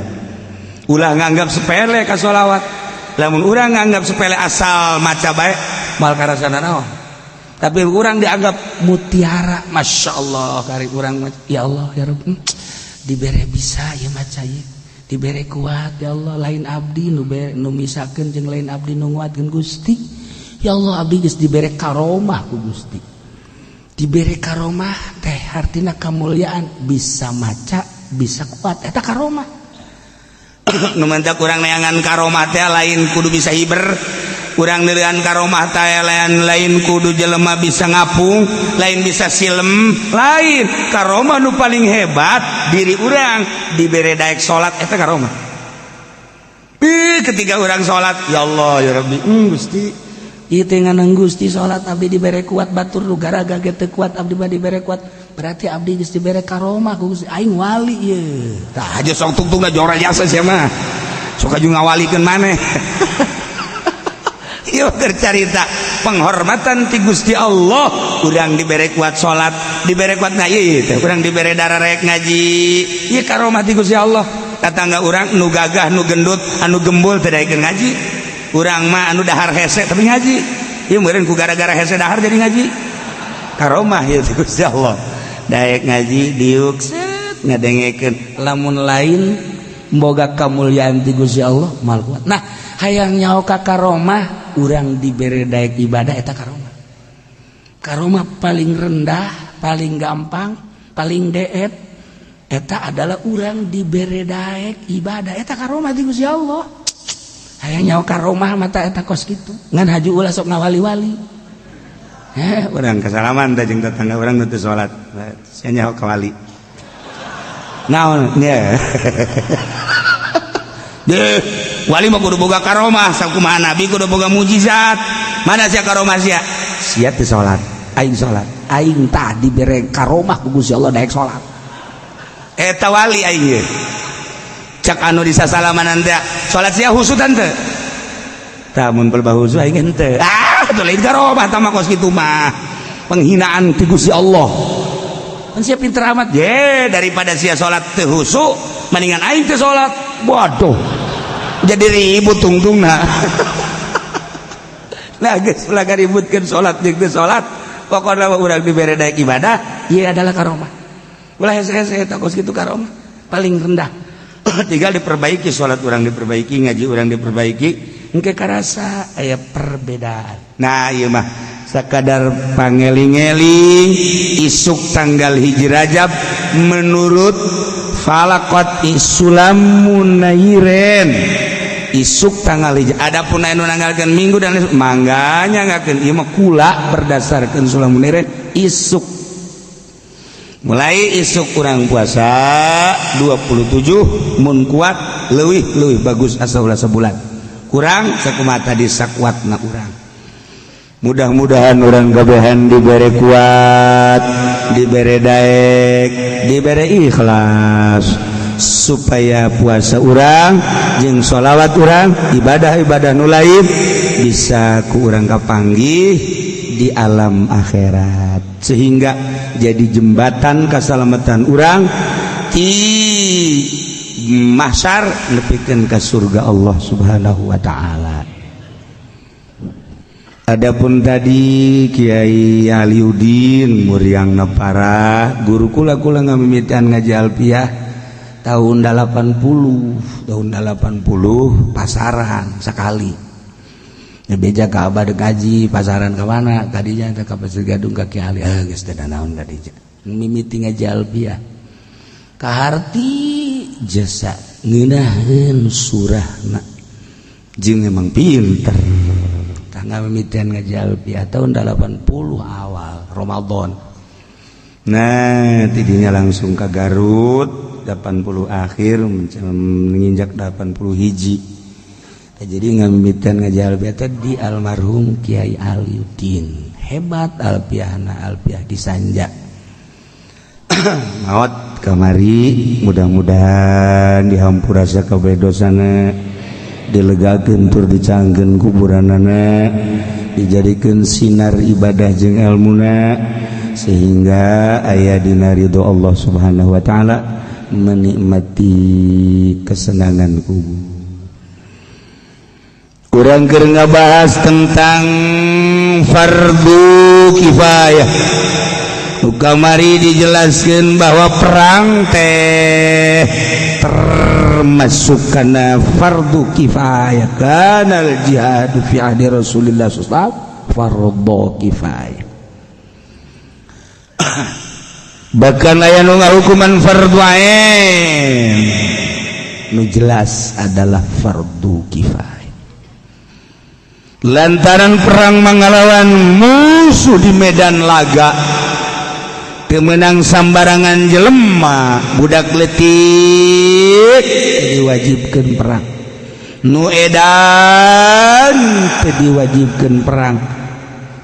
Ulah nganggap sepele ka sholawat. Lamun urang nganggap sepele asal maca bae mal karasana naon. Tapi urang dianggap mutiara, masyaallah kari urang ya Allah ya Rabb dibere bisa ya maca ieu. Dibere kuat ya Allah lain abdi nu misakeun jeung lain abdi nu nguatkeun Gusti ya Allah abdi geus dibere karomah ku Gusti dibere karomah teh artina kamulyaan bisa maca bisa kuat eta karomah nu mantak urang neangan karomah teh lain kudu bisa hiber urang neureun karomah teh lain kudu jelema bisa ngapung lain bisa silem lain karomah nu paling hebat diri urang dibere daek salat eta karomah ketika urang salat ya Allah ya Rabbi Gusti ieu teh nganang Gusti salat abdi dibere kuat batur nu garaga ge teu kuat abdi mah dibere kuat berarti abdi geus dibere karomah ku Gusti aing wali ieu tah aja sok tungtung jora jasa sia mah sok aju ngawalikeun maneh ieu bercarita penghormatan ti Gusti Allah urang dibere kuat salat dibere kuat ieu teh urang dibere darah rek ngaji ieu karomah ti Gusti Allah tatangga urang nu gagah nu gendut anu gembul teh daekeun ngaji urang mah anu dahar hese tapi ngaji ieu meureun ku gara-gara hese dahar jadi ngaji karomah ieu ti Gusti Allah daek ngaji diuk set ngadengekeun lamun lain boga kamulyaan ti Gusti Allah mal kuat nah hayang nyaho ka karomah urang dibere daek ibadah eta karomah paling rendah paling gampang paling deet eta adalah urang dibere daek ibadah eta karomah ti Gusti Allah hayang nyaho karomah mata eta kos kitu ngan haju ulah sok ngawali-wali urang kasalaman teh jeung tetangga urang nu teu salat sia nyaho ka wali naon nya deh wali mah kudu boga karomah sakumaha nabi kudu boga mujizat mana sia karomah sia teu salat aing tah dibere karomah ku Gusti Allah daek salat eta wali aing ye cak anu disasalaman teh salat sia husutan teu tah mun pelbah husu aing henteu teu lain karomah tah mah kos kitu mah penghinaan ti Gusti Allah kan sia pinter amat ye, daripada sia salat teu husu mendingan aing teu salat. Waduh, jadi ribut tungtungna. Nah geus ulah gaributkeun salat jeung teu salat, pokona urang dibere daek ibadah ieu adalah karomah. Ulah hese-hese eta kos kitu karomah paling rendah. Tinggal diperbaiki, salat urang diperbaiki, ngaji urang diperbaiki, engke karasa aya perbedaan. Nah ieu mah sakadar pangeling-eling isuk tanggal hiji Rajab menurut falaqat isulamun nairen. Isuk tanggal hiji. Adapun anu nanggalkeun minggu dan mangganya ngakeun ieu mah kula berdasarkeun sulamun nairen isuk. Mulai isuk urang puasa 27 mun kuat leuwih bagus asa ulah sebulan. Kurang sakumaha tadi sakuatna urang. Mudah-mudahan urang kabehan dibere kuat, dibere daek, dibere ikhlas supaya puasa urang jeung sholawat urang ibadah-ibadah nu lain bisa ku urang kapanggih di alam akhirat sehingga jadi jembatan keselamatan urang ti mahsyar nepikeun ka surga Allah Subhanahu wa taala. Adapun tadi Kiai Aliuddin Muryangna parah guru kula ngamimitian ngaji alfiah tahun 80 pasaran sekali ya beja ka abah ngaji pasaran ke mana tadinya teh ka Pasir Gadung ka Kiai Ali geus teh naon tadi mimiti ngaji alfiah kaharti jasa ngeunaheun surahna jeung emang pinter tangga mimitian ngaji alfiah tahun 80 awal Ramadan. Nah tidinya langsung ke Garut 80 akhir menginjak 80 hiji. Jadi ngamimitian ngaji alfiah di almarhum Kiai Aliuddin. Hebat alfiahna, alfiah disanja. Maot kamari mudah-mudahan dihampura sakabeh dosana, dilegakeun tur dicangkeun kuburanana, dijadikeun sinar ibadah jeung ilmuna sehingga aya dina ridho Allah Subhanahu wa taala menikmati kesenangan kubur. Urang keur ngabahas tentang fardu kifayah. Kamari dijelaskeun bahwa perang teh termasuk kana fardu kifayah. Kana al-jihadu fi ahdi Rasulillah sallallahu alaihi wasallam fardu kifayah. Bahkan aya nu ngahukuman fardu ain nu jelas adalah fardu kifayah. Lantaran perang mangalawan musuh di medan laga kemenang sambarangan jelema budak leutik diwajibkeun perang nu edan teu diwajibkeun perang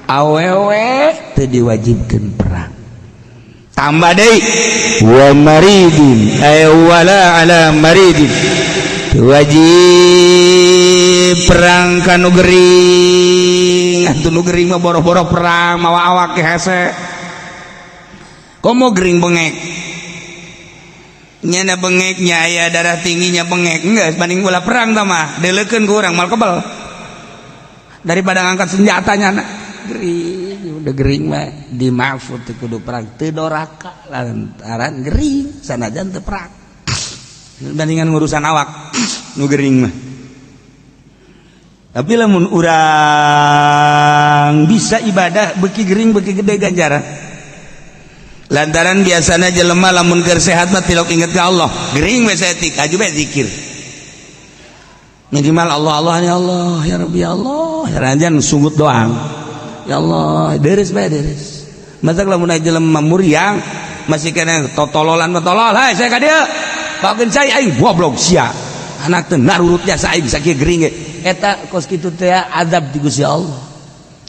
awewe teu diwajibkeun perang tambah deui wa maridin ay wala ala maridin wajib perang kanu gering atuh nu gering mah boro-boro perang mawa awak hese komo gering bengek nyana bengeknya aya darah tingginya bengek geus banding bola perang tah mah deuleukeun ku urang mal kebal daripada ngangkat senjatanya gering udah gering mah dimaafut teu kudu perang teu doraka lantaran gering sanajan teu perang bandingan ngurusan awak nu gering mah. Tapi lamun urang bisa ibadah beuki gering beuki gede ganjaran. Lantaran biasana jelema lamun keur sehat mah tilok inget ka Allah, gering we saeutik aju bae zikir. Minimal Allah ya Allah ya Rabbi ya Allah, ya ranjan sungut doang. Ya Allah, deres bae deres. Masak lamun aya jelema muryang masih kena totololan tolol, hai saya ka dieu. Bageun saya aing goblok sia. Anak teh narurutnya saing sakieu gering ge. Eta kos kitu teh adab di Gusti Allah.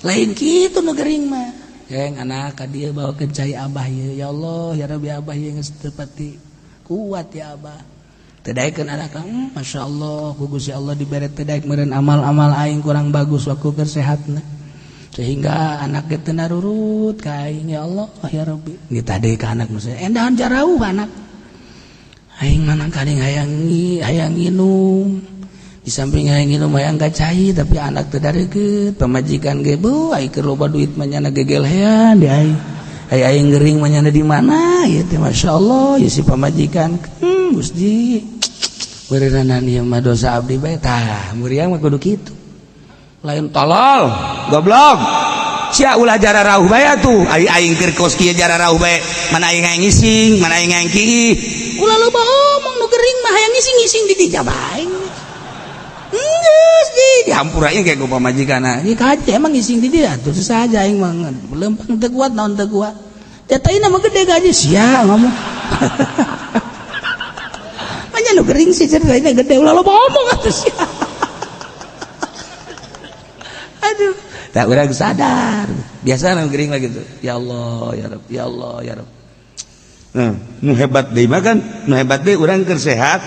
Lain kitu nu gering mah. Yang anak ka dieu bawakeun cai abah ye. Ya Allah, ya Rabbi abah ye geus teu pati kuat ya abah. Teu daekeun anak ka, masyaallah ku Gusti Allah dibere teu daek meureun amal-amal aing kurang bagus waktu keur sehatna. sehingga anak kita narurut kain ya Allah ya Rabbi kita deh ke anak maksudnya endahan jarauh anak aing mana kadang hayang nginum di samping hayang nginum hayang gacai tapi anak teu dareget pamajikan ge beuh ai keur loba duit manyana gegelehan di aing gering manyana di mana ya teh masyaallah ya si pamajikan Gusti beureunan ieu mah dosa abdi bae tah muriang mah kudu kitu lain tolol goblok sia ulah jara rauh bae atuh aing keur kos kieu jara rauh bae mana aing hayang ngising mana aing hayang kieu ulah loba omong nu gering mah hayang ngising di dieu bae geus di dihampuranya kayak ku pamajikanna ieu kaje emang ngising di dieu atuh susah aja aing mah leumpang teu kuat naon teu kuat jataina mah gede gaji sia ngomong nya nu gering sih ceritaina gede ulah loba omong atuh sia aduh tak urang sadar biasa nu gering lagi tuh ya Allah ya Rabb ya Allah ya Rabb nu hebat deui mah kan nu hebat deui urang keur sehat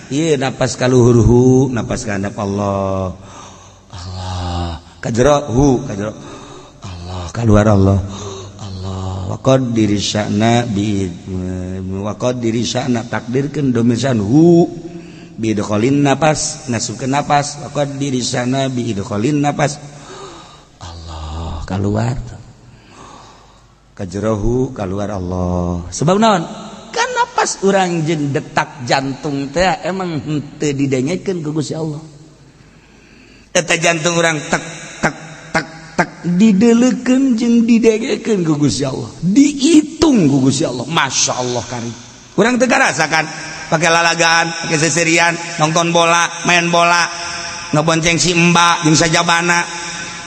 ieu napas kaluhur napas ka handap Allah kajero Allah keluar Allah waqaddiri sya'na bi waqaddiri sya'na takdirkeun domisan bi idkhalin napas nasukeun napas waqaddiri sya'na bi idkhalin napas Allah keluar kajrohu keluar Allah sebab naon kan napas urang jeung detak jantung teh emang henteu didengekeun ku Gusti Allah eta jantung urang tek dideleukeun jeung didengekeun ku Gusti Allah dihitung ku Gusti Allah masyaallah kari urang teu ngarasakan pake lalagaan pake seserian nonton bola main bola ngabonceng si mbak jeung sajabana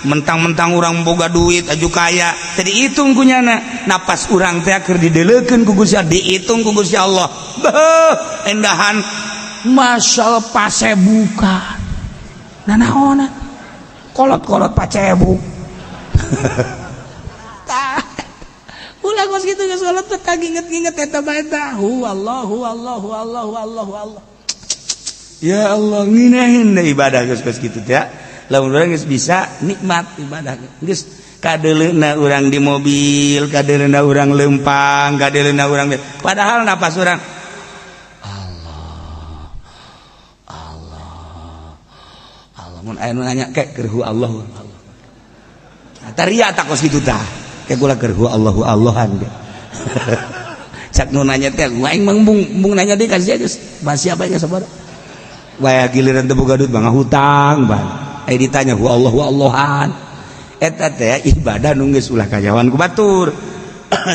mentang-mentang urang boga duit aju kaya teh dihitung ku nyana napas urang teh keur dideleukeun ku Gusti Allah dihitung ku Gusti Allah beuh endahan masyaallah pasebukan nanaona kolot-kolot pacebu ulah kos gitu geus salat teh kaginget-ginget eta bae tah Allah ya Allah nginahin da ibadah geus kitu teh lamun urang geus bisa nikmat ibadah geus kadeuleuna urang di mobil kadeuleuna urang leumpang kadeuleuna urang padahal napas urang Allah mun aya nu nanya kek keur Allah taria tak kos kitu tah kayak gula keur Allahu Allahan ge cak nu nanya teh aing mung nanya deui ka sia geus masih apa geus sabar waya giliran teu boga duit mah hutang ban aya ditanya Allahu Allahan eta teh ibadah nu geus ulah kanyawan ku batur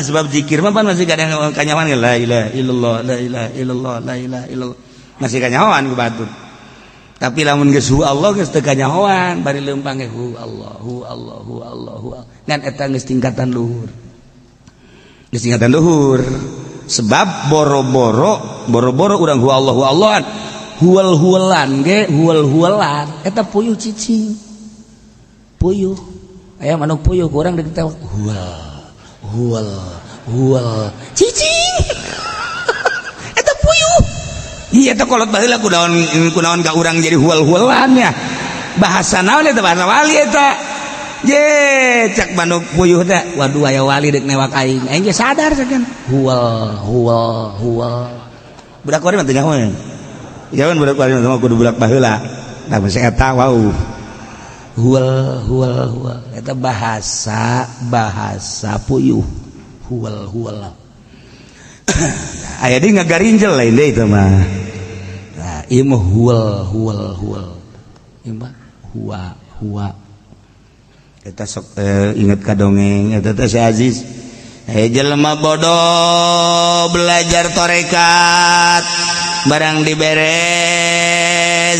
sebab zikir mah pan masih kadang kanyawan la ilaha illallah la ilaha illallah la ilaha illallah masih kanyawan ku batur tapi lamun geus Allah geus teu kanyahoan bari leumpang ge Allah ngan eta geus tingkatan luhur sebab boro-boro urang Allahan huwal-huwalan ge huwal-huwalan eta puyuh cicing puyuh aya manuk puyuh ku urang deket huwal cicing eta puyuh iya eta kolot baheula kunaon ka urang jadi huwal-huwalan ya bahasa naon eta bahasa wali eta ye cak manuk puyuh teh waduh aya wali dek newak aing ge sadar sakeun huwal budak wari mah teu nyahoan jaman budak wari mah kudu budak baheula tah basa eta wau huwal eta bahasa puyuh huwal aya di ngagarinjel lain deui itu mah nah ieu mah huwal ieu mah huwa eta sok inget ka dongeng eta teh si Aziz jelema bodoh belajar tarekat barang dibere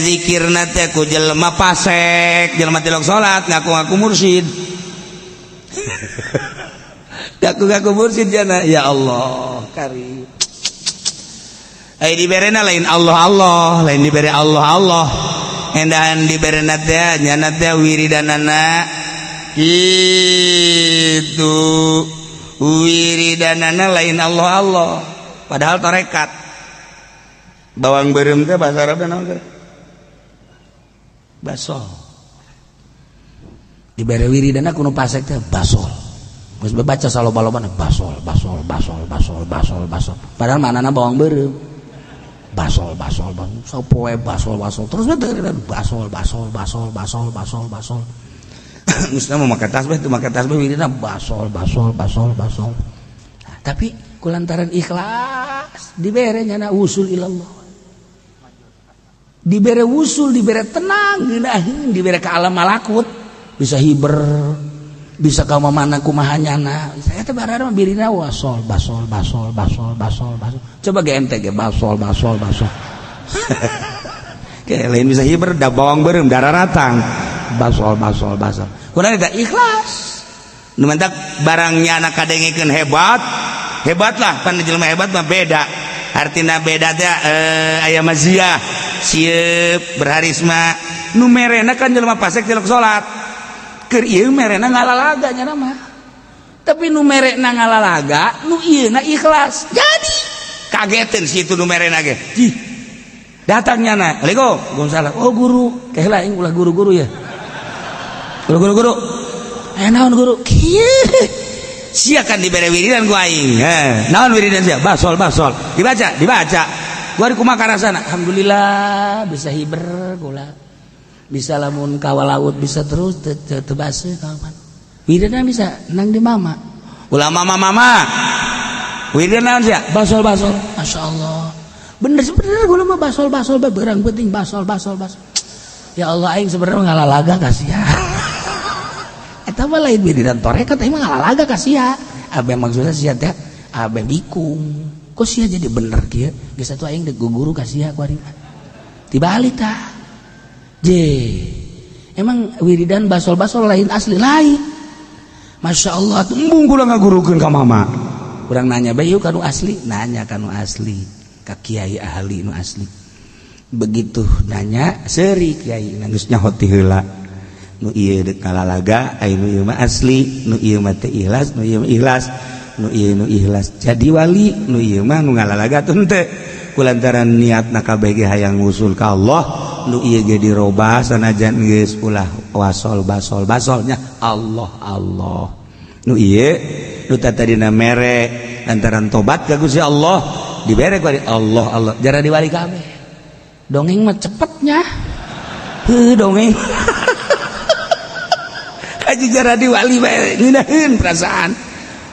zikirna teh ku jelema fasik jelema tilok salat ngaku-ngaku mursyid ngaku-ngaku mursyid jana ya Allah kari ai diberena lain Allah lain dibere Allah endahan diberena teh nyana teh wiridanana itu wiridanana lain Allah padahal tarekat bawang beureum teh bahasa Arabna naon teh baso dibere wiridan kuno pasek teh basol geus baca saloba-lobana basol padahal manana bawang beureum basol sapoe basol terus basol geus mah make tasbih wiridan basol tapi kulantaran ikhlas dibere nyana usul ilallah dibere usul dibere tenang ngeunaheun dibere ka alam malakut bisa hiber bisa ka mana kumaha nyana saya teh barara birina wasol basol coba ge ente ge basol kayak lain bisa hiber da bawang beureum dararatang basol kunaon eta ikhlas nu mentak barangnya anak kadengikeun hebat lah pan jelema hebat mah beda artina beda teh aya maziah sieup berharisma nu merena kan jelema pasek jelek salat keur ieu merena ngalalaga nya mah tapi nu merena ngalalaga nu ieuna ikhlas jadi kageteun si itu nu merena ge datangnya na Waalaikumsalam oh guru keh lain ulah guru-guru ya guru naon guru kieu sia kan dibere wiridan ku aing naon wiridan sia basol dibaca gua di kumaha karasana alhamdulillah bisa hiber kula bisa lamun kawal laut bisa terus tebase kawan wiridan bisa nang di mama ulah mama wiridan naon sia basol masyaallah bener gula mah basol beurang penting basol ya Allah aing sebenarnya ngalalaga kasihan eta mah lain wiridan torekat aing mah ngalalaga kasihan abe maksudna sia teh abe bikung kok sia jadi bener kieu geus atuh aing deg guru kasihan ku ari tibalik tah emang wiridan basol lain asli lain Masya Allah tuh embung kula ngagurukeun ka mama urang nanya bae kanu asli nanya kanu asli ka kiai ahli nu asli begitu nanya seri kiai geus nyaho ti heula nu ieu deuk ngalalaga ai nu ieu mah asli nu ieu mah teu ikhlas nu ieu mah ikhlas nu ieu nu ikhlas jadi wali nu ieu mah nu ngalalaga teu henteu kulantaran niatna kabeh ge hayang ngusul ka Allah nu ieu ge dirobah sanajan geus ulah wasol basolnya Allah nu ieu nu tadina mere lantaran tobat ka Gusti Allah dibere ku Allah jara diwali kabeh dongeng mah cepetnya dongeng aja jara diwali bae ngeunaheun perasaan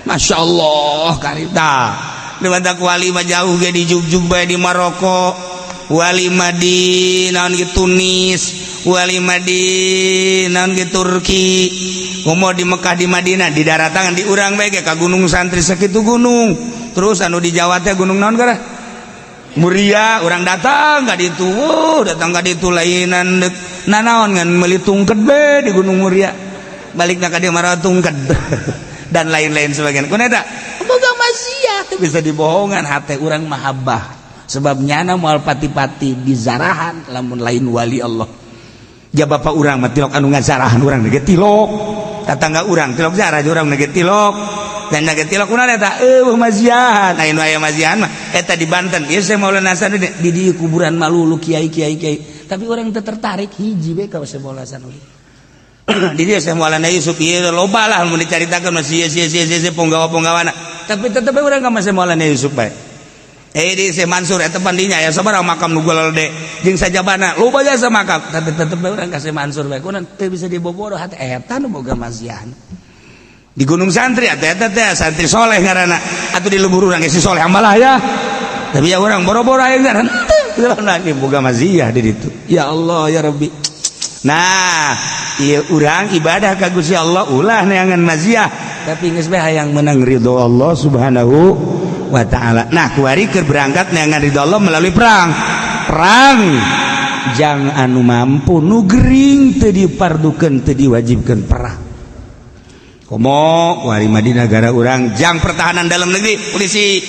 Masya Allah karita dibantak wali mah jauh ge di Jugjug bae di Maroko wali mah di naon ge Tunis wali mah di naon ge Turki komo di Mekah di Madinah di daratangan di urang bae ge ka gunung santri sakitu gunung terus anu di Jawa teh gunung naon gara Muria urang datang ka ditu datang ka ditu lainan nanaon ngan meuli tungked bae di gunung Muria balikna ka dieu marawa tungked dan lain-lain sebagainya kunaon eta boga maksiat bisa dibohongan hati urang mahabbah sebab nyana moal pati-pati dizarahan lamun lain wali Allah ja bapak urang mah tilok anu ngazarahan urang ge tilok tatangga urang tilok zarah urang ge tilok dan ge tilok kunaon eta mazian aya nu aya mazian mah eta di Banten ieu saya Maulana Hasan di dieu kuburan malulu kiai tapi urang teu tertarik hiji we ka Maulana Hasan di dia saya Maulana Yusuf ieu loba lah mun dicaritakeun masih sia ponggawa-ponggawana tapi tetep urang ka masih Maulana Yusuf bae di Syekh Mansur eta pandinya aya sabaraha makam nu golode jeung sajabana loba jasa makam tapi tetep urang ka Syekh Mansur bae kunaon teu bisa dibobodoh hate eta nu boga mazian di Gunung Santri eta teh santri soleh ngaranna atuh di lembur urang si soleh ambalah ya tapi ya urang boro-boro aya ngaran teu nanya boga maziah di ditu ya Allah ya Rabbi nah ieu urang ibadah ka Gusti Allah ulah neangan maziah tapi geus bae hayang menang ridho Allah Subhanahu wa ta'ala. Nah kuari keur berangkat neangan ridho Allah melalui perang jang anu mampu nu gering teu dipardukeun teu diwajibkeun perang komo kuari mah di negara urang jang pertahanan dalam negeri polisi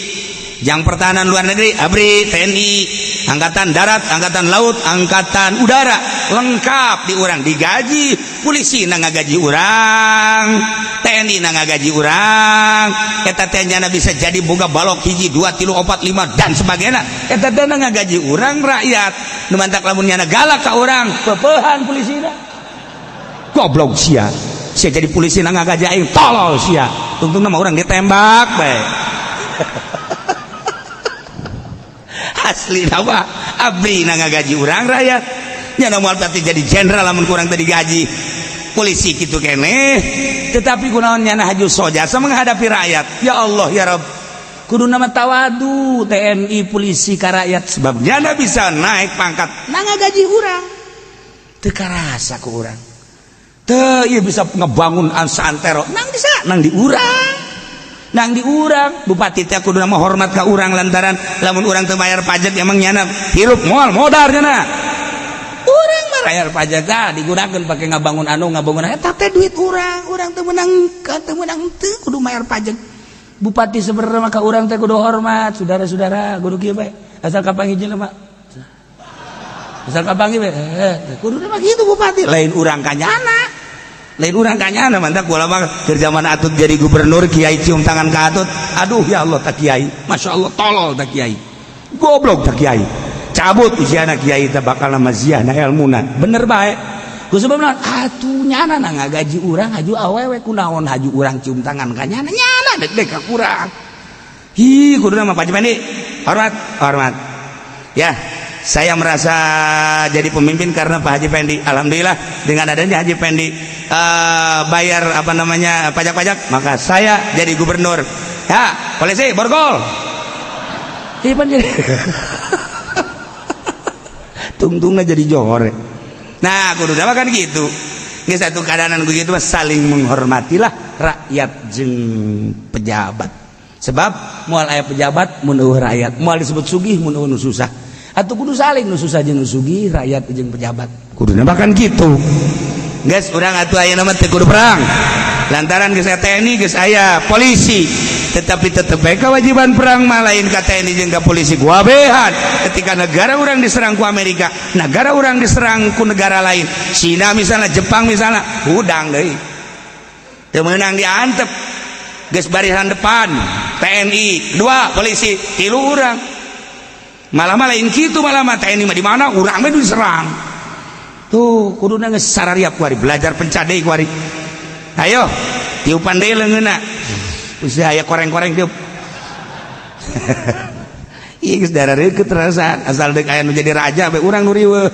jang pertahanan luar negeri ABRI TNI angkatan darat angkatan laut angkatan udara lengkap di urang digaji polisi na ngagaji urang TNI na ngagaji urang eta teh nya bisa jadi boga balok hiji 2 3 4 5 dan sebagainya eta teh na ngagaji urang rakyat nu mantak lamun nya galak ka urang peupehan polisina goblok sia sia jadi polisi na ngagaji aing tolol sia tungtung nama orang ditembak bae asli nama abdi na ngagaji urang rakyat nya moal tadi jadi jenderal lamun kurang tadi gaji polisi gitu kene tetapi kunaon nyana haju sojasa menghadapi rakyat ya Allah ya Rabb kudu nama tawadu TNI polisi ka rakyat sebab nyana bisa naik pangkat na ngagaji urang teu karasa ku urang teu ieu bisa ngebangun santero nang di urang bupati teh kudu nama hormat ka urang lantaran lamun urang teu bayar pajak emang nyana hirup moal modar nyana urang mah bayar pajak digunakeun pake ngabangun eta teh duit urang teu menang teu kudu bayar pajak bupati sebenarnya maka urang teh kudu hormat saudara-saudara kudu kieu bae asal kapanggih jelema asal kapanggih bae kudu mah kitu bupati lain urang kanyana mantap kula mah keur zaman Atut jadi gubernur kiai cium tangan ka Atut aduh ya Allah tak kiai masyaallah tolol tak kiai goblok tak kiai cabut ujiana kiai teh bakal maziah na ilmuna bener bae ku sebabna atunya na ngagaji urang haju awewe kunaon haju urang cium tangan ka nyana deg-deg ka kurang hi kudu mah Pak Haji Pendi hormat ya saya merasa jadi pemimpin karena Pak Haji Pendi alhamdulillah dengan adanya Haji Pendi bayar pajak-pajak maka saya jadi gubernur ya polisi borgol jadi tungtungnya jadi johor nah kudu nama kan gitu ini satu keadaan begitu saling menghormatilah rakyat jeung pejabat sebab moal aya pejabat mun eueuh rakyat moal disebut sugih mun eueuh nu susah atuh kudu saling nu susah jeung nu sugih rakyat jeung pejabat kudu nama kan gitu guys urang atuh aya nama teu kudu perang lantaran geus aya TNI geus aya polisi tetapi tetep bae kewajiban perang mah lain ka TNI jeung ka polisi guabehan ketika negara urang diserang ku Amerika negara urang diserang ku negara lain Cina misalnya Jepang misalnya hudang deui teu meunang diantep geus barisan depan TNI 2 polisi 3 urang malah lain kitu malah TNI mah di mana urang mah diserang tuh kuduna geus sarariap kuari belajar pencadei kuari ayo tiupan deui leungeunna usaha aya koreng-koreng tiup ieu geus darareukeut terasa asal deuk aya nu jadi raja bae urang nu riweuh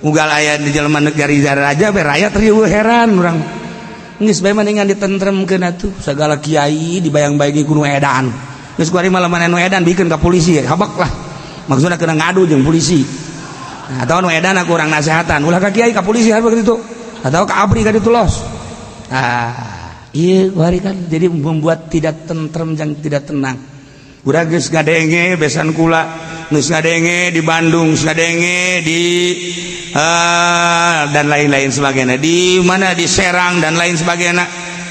unggal aya di jelema negari raja bae rakyat riweuh heran urang geus bae mendingan ditentremkeun atuh sagala kiai dibayang-bayangi ku nu edan geus kuari malah mana nu edan bikin ka polisi habak lah maksudna kena ngadu jeung polisi atau nu edan aku urang nasehatan ulah ka kiai ka polisi habak kitu atau ka abri ka ditu los iya kuari kan jadi membuat tidak tentrem dan tidak tenang urang geus ngadenge besan kula geus ngadenge di Bandung geus ngadenge di dan lain-lain sebagainya di mana di Serang dan lain sebagainya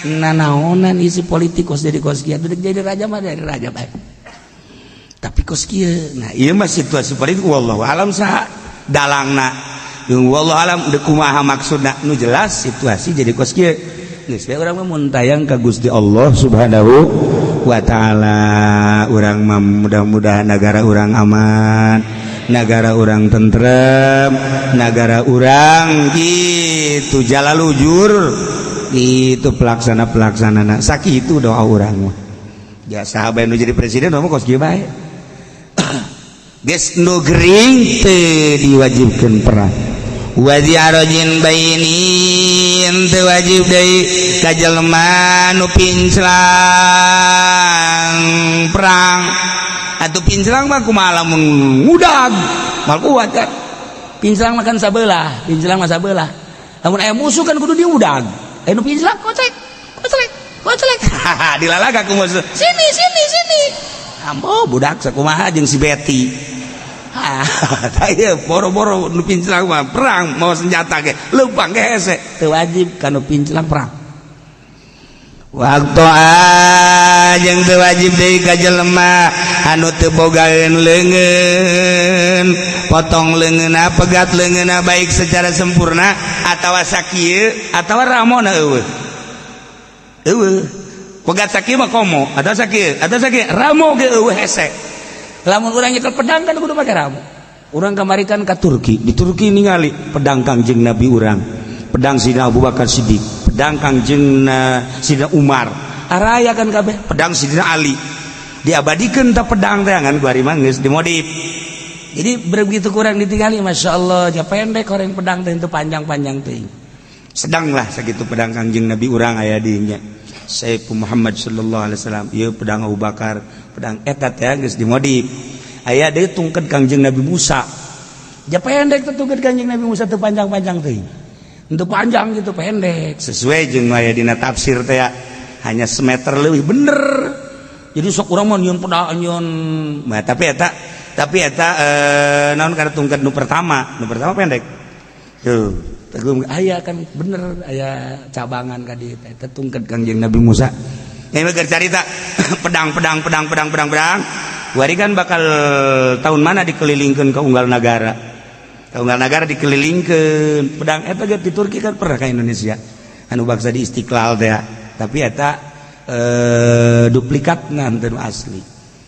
nanaonan isi politikus jadi kos kieu jadi raja mah dari raja bae tapi kos kieu nah ieu mah situasi politik wallahu alam saha dalangna jeung wallahu alam deuk kumaha maksudna nu jelas situasi jadi kos kieu geus bae urang mah mun tayang ka Gusti Allah Subhanahu wa taala urang mah mudah-mudahan negara urang aman negara urang tentrem negara urang gitu jalalujur itu pelaksana sakitu doa urang mah ya sahabat nu jadi presiden mah kos kieu bae geus nu gering teu diwajibkeun perang wa ziarajin bainin teu wajib deui ka jelema nu pinclang perang atuh pinclang mah kumaha lamun ngudag mal kuat kan pinclang makan sabelah lamun aya musuh kan kudu diudag anu pinclang kocek dilalaga ku musuh sini ambo budak sakumaha jeung si Betty tah boro-boro nu pinclang mah perang mau senjata ge leumpang ge hese teu wajib ka nu pinclang perang waktu jeung teu wajib deui ka jelema anu teu bogaeun leungeun potong leungeunna pegat leungeunna baik secara sempurna atawa sakieu atawa ramona eueuh pegat sakieu mah komo atawa sakieu ramo ge eueuh hese lamun urang nyekel pedang kan kudu pake ramo urang kamari kan ka Turki di Turki ningali pedang Kangjeng Nabi urang pedang Sidina Abu Bakar Siddiq pedang Kangjeng Sidina Umar araya kan kabeh pedang Sidina Ali diabadikan tak pedang teh kan kuari mah geus dimodif jadi begitu kurang ditinggali Masya Allah ja pendek orang pedang teh itu panjang-panjang teh sedanglah segitu pedang Kangjeng Nabi urang aya dinya Sayyid Muhammad sallallahu alaihi wasallam ieu pedang Abu Bakar pedang eta teh geus dimodif aya deui tungked Kangjeng Nabi Musa ja pendek teh tungked Kangjeng Nabi Musa teh panjang-panjang teh untuk panjang gitu pendek sesuai jeung aya dina tafsir teh ya hanya semeter leuwih bener jadi sok urang mah nyieun pedang nyieun nah, tapi eta naon kana tungked nu pertama pendek tuh tegum aya kan bener aya cabangan ka dieu eta tungked Kangjeng Nabi Musa nya mah carita pedang wari kan bakal tahun mana dikelilingkeun ka unggal negara dikelilingkeun pedang eta ge di Turki kan pernah ka Indonesia anu baksa di Istiqlal teh tapi eta duplikatna henteu asli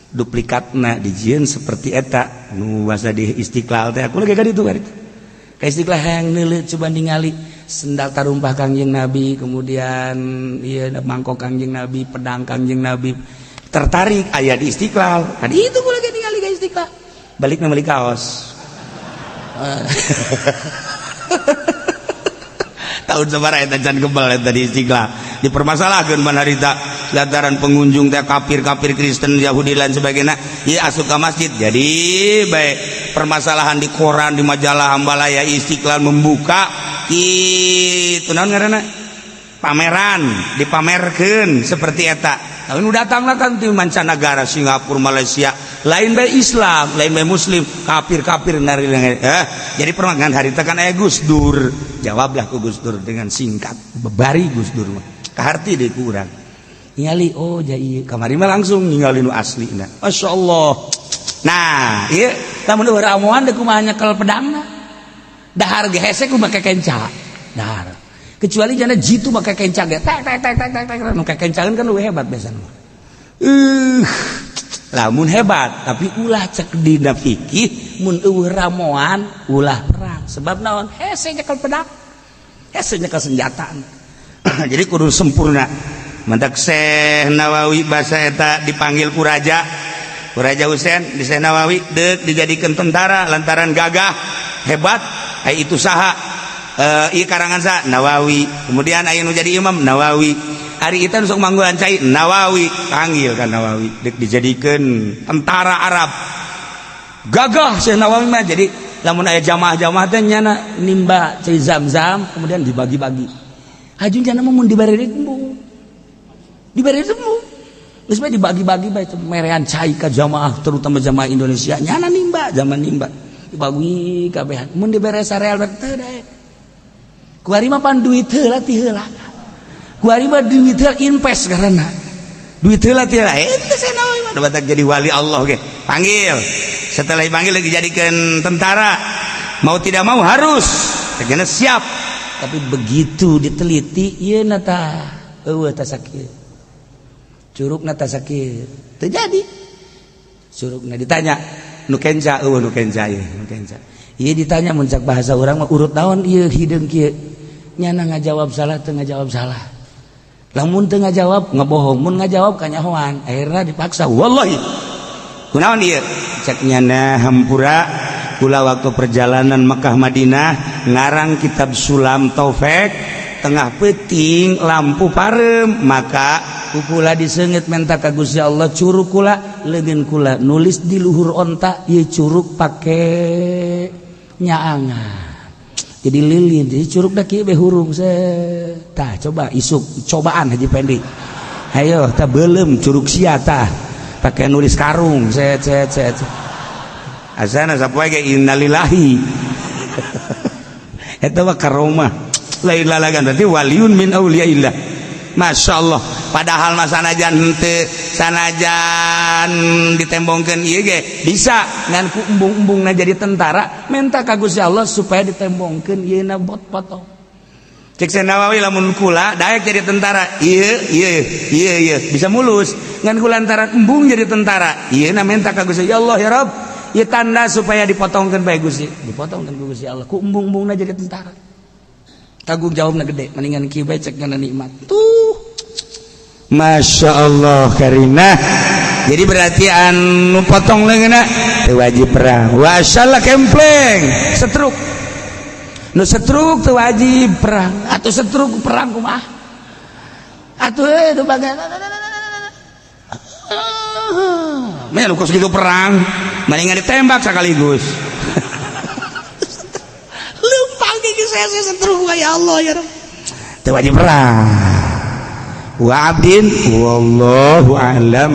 duplikatna dijieun seperti eta nu basa di Istiqlal teh aku lagi ka ditu ka Istiqlal hayang neuleut coba ningali sendal tarumpah Kangjeng Nabi kemudian ieu mangkok Kangjeng Nabi pedang Kangjeng Nabi tertarik aya di Istiqlal tadi itu kula lagi ningali ka Istiqlal balik meuli kaos tahun sabaraha eta can kebal eta di Istiqlal dipermasalahkeun manarita lantaran pengunjung teh kafir Kristen Yahudi dan sebagainya ieu asup ka masjid jadi baik permasalahan di koran di majalah Hambalaya Istiqlal membuka kitu naon ngaranna pameran dipamerkeun seperti eta lamun datangna kan ti mancanagara Singapura Malaysia lain bae Islam lain bae Muslim kafir nari jadi permangan harita kan aya Gus Dur jawablah ku Gus Dur dengan singkat bebari Gus Dur mah kaharti deui ku urang ningali oh jadi kamari mah langsung ningali nu aslina masyaallah nah ieu lamun ramuan deuk kumaha nyekel pedangna dahar ge hese ku make kenca dahar kecuali jana jitu make kenca ge tek nu kencangan kan leuwih hebat biasana lamun hebat tapi ulah cek dina fikih mun eueuh ramuan ulah perang sebab naon hese nyekel pedang hese nyekel senjata jadi kudu sempurna mantak Syekh Nawawi basa eta dipanggil ku Raja Husain di Syekh Nawawi deuk dijadikeun tentara lantaran gagah hebat ai itu saha ieu karangan sa Nawawi kemudian aya nu jadi imam Nawawi hari itu sok manggulan cai Nawawi panggil kan Nawawi deuk dijadikeun tentara Arab gagah Syekh Nawawi mah jadi lamun aya jamaah-jamaah teh nyana nimba cai Zam-zam kemudian dibagi-bagi hajun jana mun dibari embung geus bae dibagi-bagi bae merean cai ka jamaah terutama jamaah Indonesia nyana nimba zaman nimba dibagi kabehan mun dibere sareal teu daek kuari mah pan duit heula ti heula kuari mah duit heula invest karena duit heula ti heula eta Syekh Nawawi mah batak jadi wali Allah ge panggil setelah dipanggil lagi jadikan tentara mau tidak mau harus tegana siap tapi begitu diteliti ieu na tah eueuh tah sakieu curugna tah sakieu teu jadi curugna ditanya nu kenca eueuh nu kenca ieu nu kenca ieu ditanya mun cak bahasa urang mah urut naon ieu hideung kieu nyana ngajawab salah teu ngajawab salah lamun teu ngajawab ngabohong mun ngajawab kanyahoan akhirna dipaksa wallahi kunaon ieu cak nyana hampura kula waktu perjalanan Mekah Madinah ngarang kitab Sulam Taufik tengah peuting lampu parem maka kula diseungit menta ka Gusti Allah curug kula leungeun kula nulis di luhur onta ieu curug pake nyaangan jadi lilin jadi curug da kieu be hurung tah coba isuk cobaan Haji Pendi ayo tah beuleum curug sia tah pake nulis karung set asana sapoe ge innalillahi eta mah karomah lain lalagan berarti waliun min auliyaillah masyaallah padahal mah sanajan henteu sanajan ditembongkeun ieu ge bisa ngan ku embung-embungna jadi tentara menta ka Gusti Allah supaya ditembongkeun ieuna bot-potong cek Syekh Nawawi lamun kula daek jadi tentara ieu bisa mulus ngan kula lantaran embung jadi tentara ieuna menta ka Gusti Allah ya Rabb ieu tanda supaya dipotongkeun bae Gusti dipotongkeun ku Gusti Allah ku embung-embungna jadi tentara tanggung jawabna gede mendingan kieu bae cek kana nikmat tuh. Masya Allah karina. Jadi berarti anu potong leungeunna teu wajib perang. Wa asyalla kempleng setruk. Nu setruk teu wajib perang. Atuh setruk perang kumaha? Atuh teu bagaimana? Melu kos gitu perang, mendingan ditembak sekaligus. Lumpang ke saya setruk ya Allah ya Rabb. Teu wajib perang. Wa abdin wallahu a'lam.